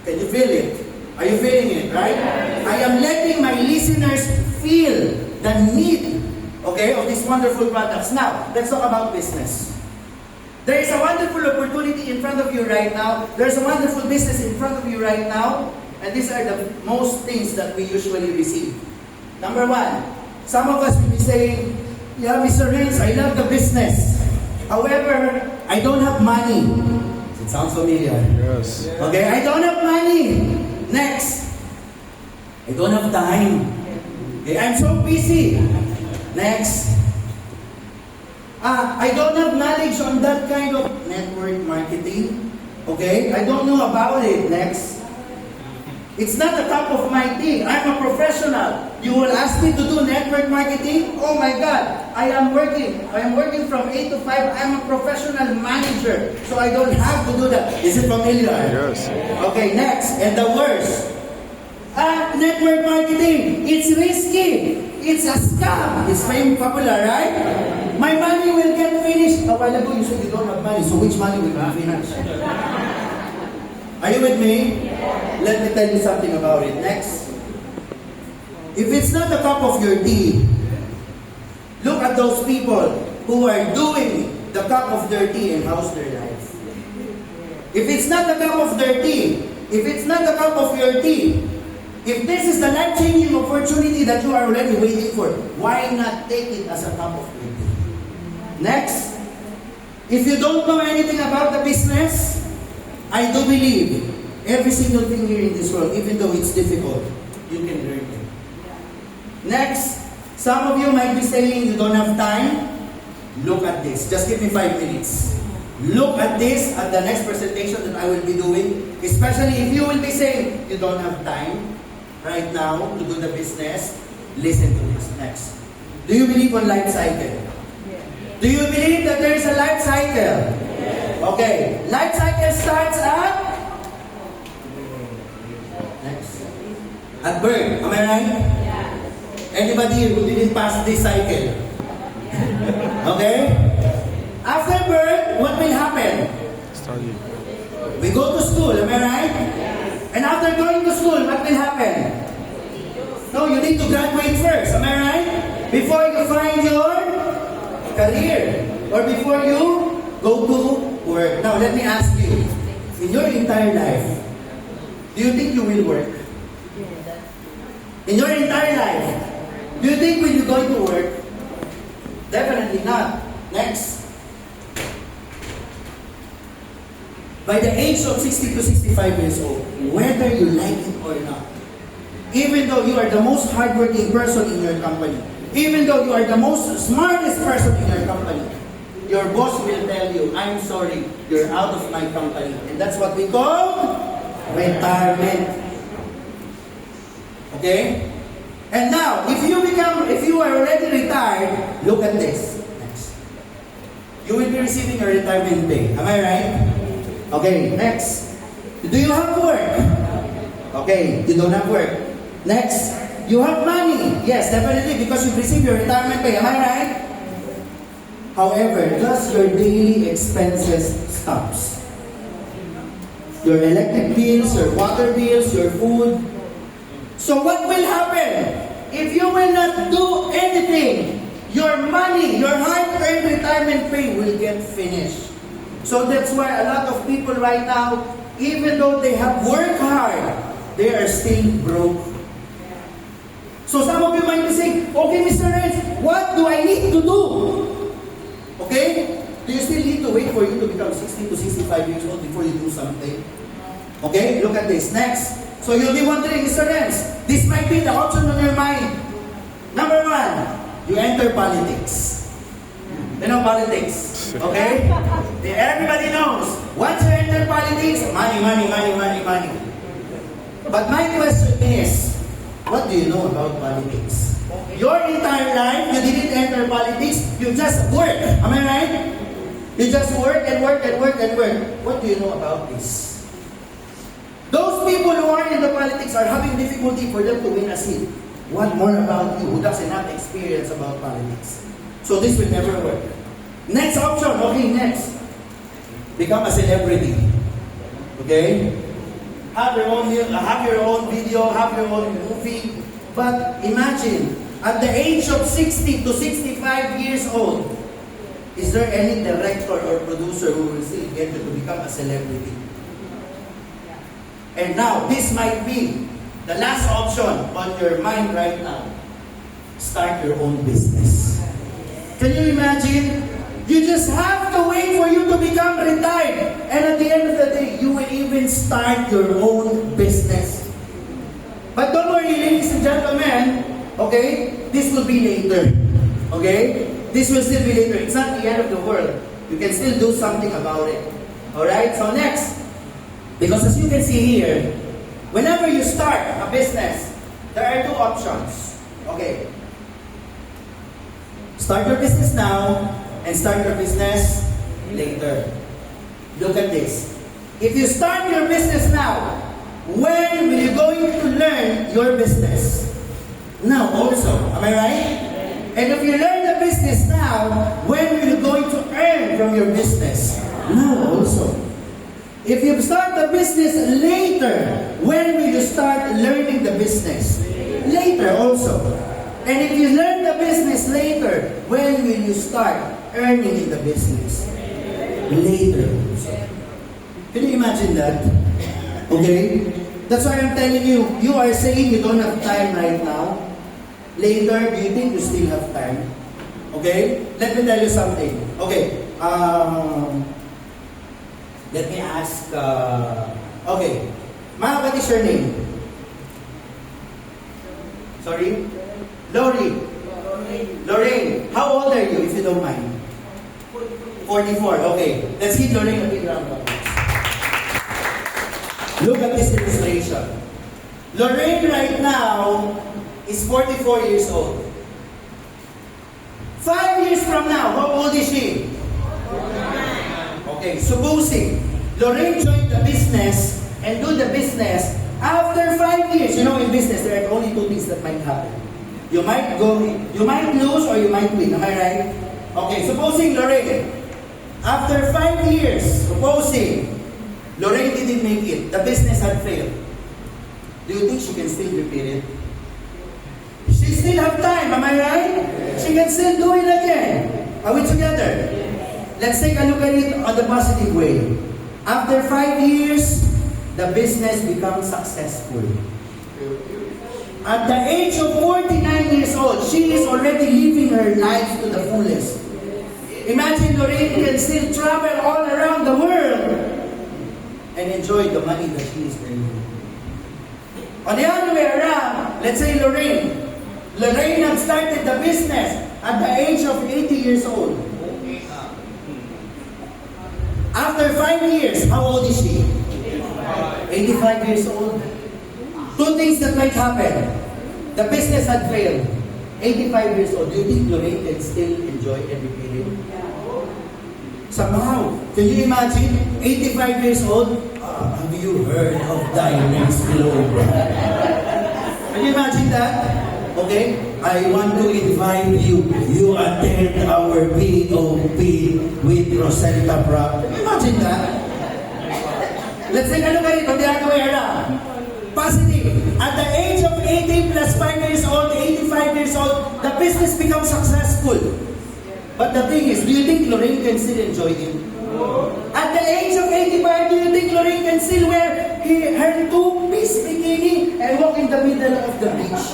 Can you feel it? Are you feeling it, right? I am letting my listeners feel the need, okay, of these wonderful products. Now, let's talk about business. There is a wonderful opportunity in front of you right now. There's a wonderful business in front of you right now. And these are the most things that we usually receive. Number one, some of us will be saying, yeah, Mr. Renz, I love the business. However, I don't have money. It sounds familiar. Yes. Okay, I don't have money. Next, I don't have time. Okay, I'm so busy. Next, I don't have knowledge on that kind of network marketing. Okay, I don't know about it. Next, it's not the top of my tea. I'm a professional. You will ask me to do network marketing? Oh my God, I am working from 8 to 5. I'm a professional manager, so I don't have to do that. Is it familiar? Yes. Okay, next, and the worst. Network marketing, it's risky. It's a scam. It's very popular, right? My money will get finished. A while ago, you said you don't have money, so which money will be finished? Are you with me? Let me tell you something about it. Next. If it's not the cup of your tea, look at those people who are doing the cup of their tea and how's their life. If it's not the cup of their tea, if it's not the cup of your tea, if this is the life-changing opportunity that you are already waiting for, why not take it as a cup of your tea? Next, if you don't know anything about the business, I do believe every single thing here in this world, even though it's difficult, you can learn it. Next, some of you might be saying you don't have time. Look at this. Just give me 5 minutes. Look at this at the next presentation that I will be doing. Especially if you will be saying you don't have time right now to do the business. Listen to this. Next. Do you believe on life cycle? Do you believe that there is a life cycle? Okay. Life cycle starts at? Next. At birth. Am I right? Anybody here who didn't pass this cycle? Okay? After birth, what will happen? Study. We go to school, am I right? And after going to school, what will happen? No, you need to graduate first, am I right? Before you find your career. Or before you go to work. Now, let me ask you. In your entire life, do you think you will work? In your entire life, do you think when you're going to work? Definitely not. Next. By the age of 60 to 65 years old, whether you like it or not, even though you are the most hardworking person in your company, even though you are the most smartest person in your company, your boss will tell you, I'm sorry, you're out of my company. And that's what we call retirement. Okay? And now, if you are already retired, look at this. Next. You will be receiving a retirement pay. Am I right? Okay, next. Do you have work? Okay, you don't have work. Next. You have money. Yes, definitely, because you receive your retirement pay. Am I right? However, just your daily expenses stops. Your electric bills, your water bills, your food. So what will happen? If you will not do anything, your money, your hard-earned retirement pay will get finished. So that's why a lot of people right now, even though they have worked hard, they are still broke. So some of you might be saying, okay, Mr. Renz, what do I need to do? Okay? Do you still need to wait for you to become 60 to 65 years old before you do something? Okay? Look at this. Next. So you'll be wondering, Mr. Renz, this might be the option on your mind. Number one, you enter politics. You know politics, okay? Everybody knows. Once you enter politics, money, money, money, money, money. But my question is, what do you know about politics? your entire life, you didn't enter politics, you just work. Am I right? You just work and work and work and work. What do you know about this? Those people who are in the politics are having difficulty for them to win a seat. What more about you who doesn't have experience about politics? So this will never work. Next option, okay, next. Become a celebrity. Okay? Have your own video, have your own movie. But imagine, at the age of 60 to 65 years old, is there any director or producer who will still get you to become a celebrity? And now, this might be the last option on your mind right now. Start your own business. Can you imagine? You just have to wait for you to become retired. And at the end of the day, you will even start your own business. But don't worry, ladies and gentlemen, okay? This will be later. Okay? This will still be later. It's not the end of the world. You can still do something about it. Alright? So next. Because as you can see here, whenever you start a business, there are two options. Okay. Start your business now and start your business later. Look at this. If you start your business now, when will you going to learn your business? Now also. Am I right? And if you learn the business now, when will you going to earn from your business? Now also. If you start the business later, when will you start learning the business? Later also. And if you learn the business later, when will you start earning in the business? Later also. Can you imagine that? Okay? That's why I'm telling you, you are saying you don't have time right now. Later, do you think you still have time? Okay? Let me tell you something. Okay. Let me ask, okay. Ma, what is your name? Sorry? Lori. Lorraine. How old are you, if you don't mind? 44. Okay. Let's give Lorraine a big round of applause. Look at this illustration. Lorraine right now is 44 years old. 5 years from now, how old is she? Okay, supposing Lorraine joined the business and do the business after 5 years. You know, in business, there are only two things that might happen. You might lose or you might win. Am I right? Okay, supposing Lorraine, after 5 years, supposing Lorraine didn't make it, the business had failed. Do you think she can still repeat it? She still have time, am I right? She can still do it again. Are we together? Let's take a look at it on the positive way. After 5 years, the business becomes successful. At the age of 49 years old, she is already living her life to the fullest. Imagine Lorraine can still travel all around the world and enjoy the money that she is earning. On the other way around, let's say Lorraine has started the business at the age of 80 years old. After 5 years, how old is she? 85 years old. Two things that might happen. The business had failed. 85 years old. Do you think Lorraine can still enjoy every period? Somehow. Can you imagine? 85 years old. Have you heard of Diamonds Globe? Can you imagine that? Okay? I want to invite you. You attend our BOP with Rosetta Brown. Can you imagine that? Let's take a look at it on the other way around. Positive. At the age of 80 plus 5 years old, 85 years old, the business becomes successful. But the thing is, do you think Lorraine can still enjoy it? At the age of 85, do you think Lorraine can still wear her two-piece bikini and walk in the middle of the beach?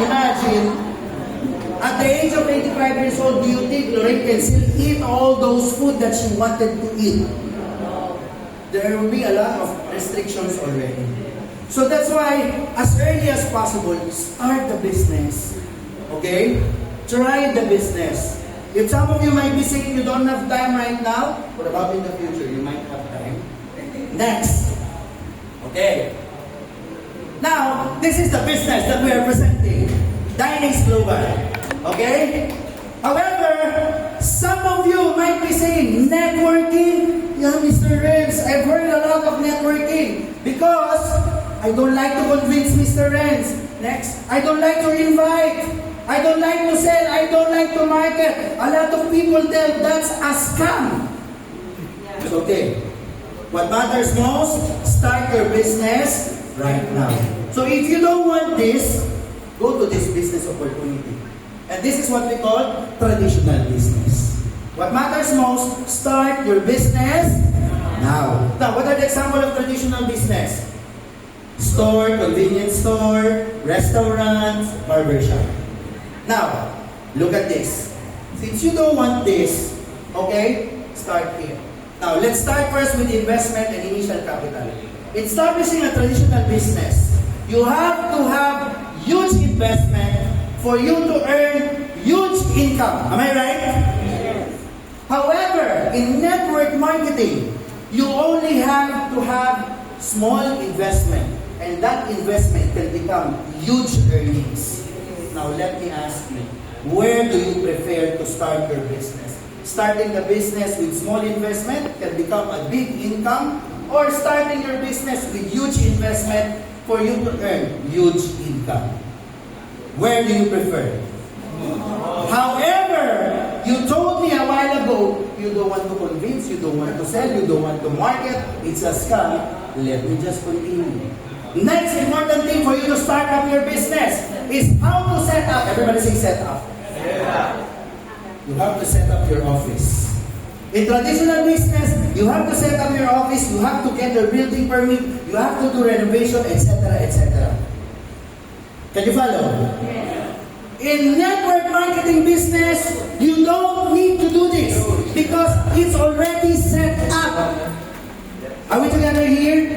Imagine. At the age of 85 years old, do you think Lorraine can still eat all those food that she wanted to eat? There will be a lot of restrictions already. So that's why, as early as possible, start the business. Okay? Try the business. If some of you might be saying you don't have time right now, what about in the future? You might have time. Next. Okay. Now, this is the business that we are presenting. Dynex Global. Okay? However, some of you might be saying, networking? Yeah, Mr. Renz, I've heard a lot of networking because I don't like to convince Mr. Renz. Next, I don't like to invite. I don't like to sell. I don't like to market. A lot of people tell that's a scam. It's okay. What matters most, start your business right now. So if you don't want this, go to this business opportunity. And this is what we call traditional business. What matters most, start your business now. Now, what are the examples of traditional business? Store, convenience store, restaurants, barbershop. Now, look at this. Since you don't want this, okay, start here. Now, let's start first with investment and initial capital. Establishing a traditional business, you have to have huge investment for you to earn huge income. Am I right? Yes. However, in network marketing, you only have to have small investment, and that investment can become huge earnings. Now, let me ask you, where do you prefer to start your business? Starting the business with small investment can become a big income, or starting your business with huge investment for you to earn huge income? Where do you prefer? However, you told me a while ago, you don't want to convince, you don't want to sell, you don't want to market, it's a scam. Let me just continue. Next important thing for you to start up your business is how to set up. Everybody say set up. You have to set up your office. In traditional business, you have to set up your office, you have to get your building permit, you have to do renovation, etc., etc. Can you follow? In network marketing business, you don't need to do this because it's already set up. Are we together here?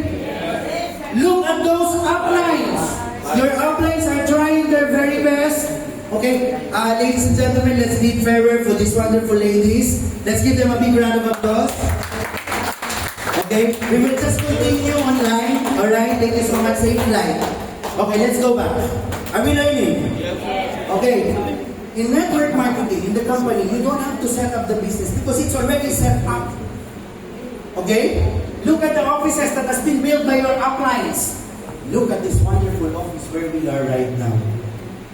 Look at those uplines. Your uplines are trying their very best. Okay, ladies and gentlemen, let's bid farewell for these wonderful ladies. Let's give them a big round of applause. Okay, we will just continue online. Alright, thank you so much. Safe flight. Okay, let's go back. Are we learning? Okay, in network marketing, in the company, you don't have to set up the business because it's already set up. Okay? Look at the offices that has been built by your uplines. Look at this wonderful office where we are right now.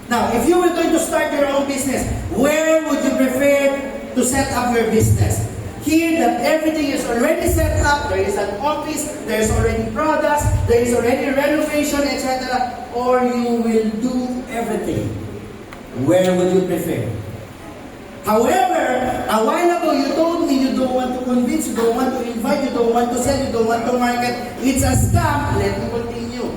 Now, if you were going to start your own business, where would you prefer to set up your business? Here, that everything is already set up, there is an office, there is already products, there is already renovation, etc. Or you will do everything. Where would you prefer? However, a while ago you told me you don't want to convince, you don't want to invite, you don't want to sell, you don't want to market. It's a scam. Let me continue.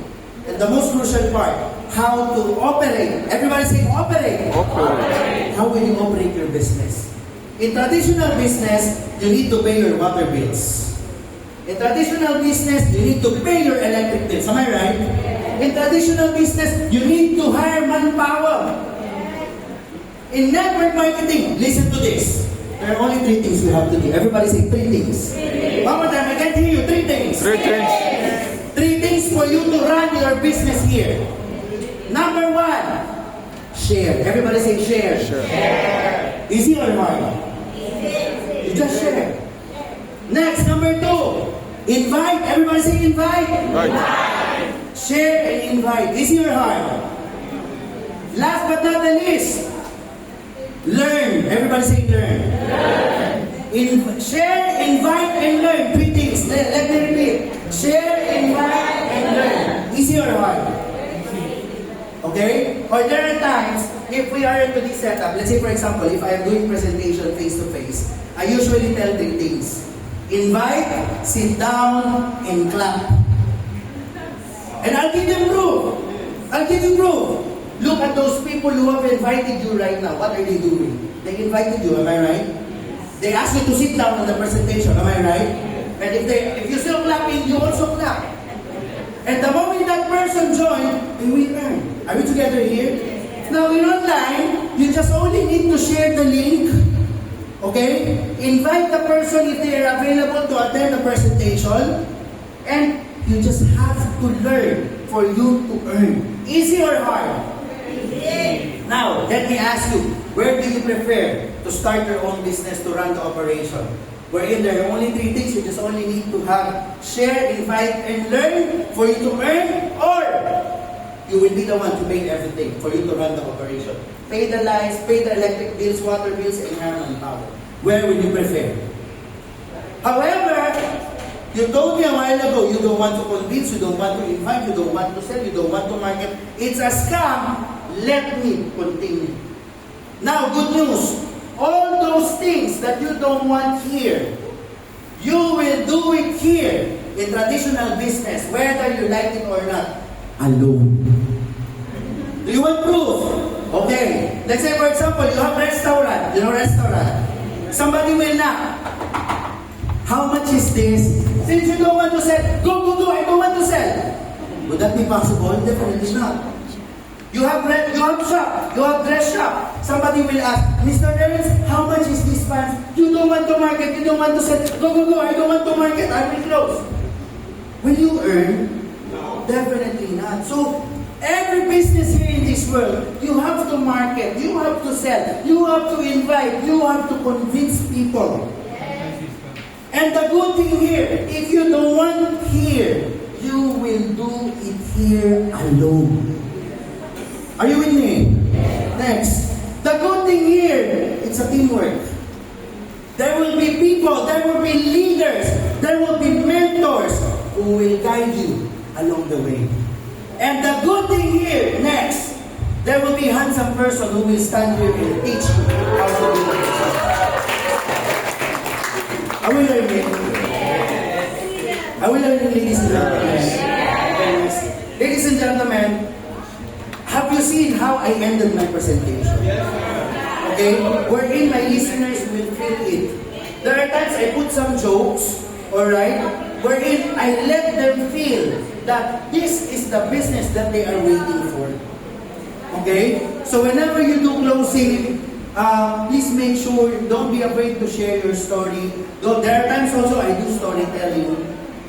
And the most crucial part, how to operate. Everybody say operate. Operate. How will you operate your business? In traditional business, you need to pay your water bills. In traditional business, you need to pay your electric bills. Am I right? In traditional business, you need to hire manpower. In network marketing, listen to this. There are only 3 things we have to do. Everybody say 3 things. One more time, I can't hear you. 3 things. 3 things. 3 things for you to run your business here. Number 1, share. Everybody say share. Share. Easy or hard? Easy. You just share. Next, number 2, invite. Everybody say invite. Invite. Share and invite. Easy or hard? Last but not the least, learn. Everybody say learn. Learn. Share, invite, and learn. 3 things. Let me repeat. Share, invite, and learn. Easy or hard? Okay? Or there are times, if we are into this setup, let's say for example, if I am doing presentation face-to-face, I usually tell 3 things. Invite, sit down, and clap. And I'll give you proof. I'll give you proof. Look at those people who have invited you right now. What are they doing? They invited you, am I right? They asked you to sit down on the presentation, am I right? And if you're still clapping, you also clap. And the moment that person joins, they will earn. Are we together here? Now in online, you just only need to share the link. Okay? Invite the person if they are available to attend the presentation. And you just have to learn for you to earn. Easy or hard? Easy. Now, let me ask you, where do you prefer to start your own business to run the operation? Wherein there are only three things, you just only need to have share, invite, and learn for you to earn, or you will be the one to pay everything for you to run the operation. Pay the lights, pay the electric bills, water bills, and hire manpower. Where will you prefer? However, you told me a while ago, you don't want to convince, you don't want to invite, you don't want to sell, you don't want to market. It's a scam. Let me continue. Now, good news. All those things that you don't want here, you will do it here in traditional business, whether you like it or not, alone. Do you want proof? Okay. Let's say, for example, you have restaurant. You know restaurant. Somebody will knock. How much is this? Since you don't want to sell, go, I don't want to sell. Would that be possible? Definitely not. You have shop, you have dress shop. Somebody will ask, Mr. Lawrence, how much is this pants? You don't want to market, you don't want to sell. Go, I don't want to market, I will close. Will you earn? No. Definitely not. So, every business here in this world, you have to market, you have to sell, you have to invite, you have to convince people. And the good thing here, if you don't want here, you will do it here alone. Are you with me? Next. The good thing here, it's a teamwork. There will be people, there will be leaders, there will be mentors who will guide you along the way. And the good thing here, next, there will be handsome person who will stand here and teach you how to do it. Are we learning? Are we learning, ladies and gentlemen? Ladies and gentlemen, have you seen how I ended my presentation? Okay? Wherein my listeners will feel it. There are times I put some jokes, alright? Wherein I let them feel that this is the business that they are waiting for. Okay? So whenever you do closing, please make sure, don't be afraid to share your story. Though there are times also I do storytelling.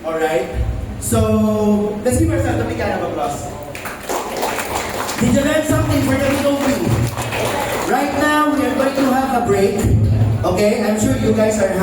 Alright? So, let's give ourselves a big round of applause. Did you learn something for the POV? Right now, we are going to have a break. Okay? I'm sure you guys are happy.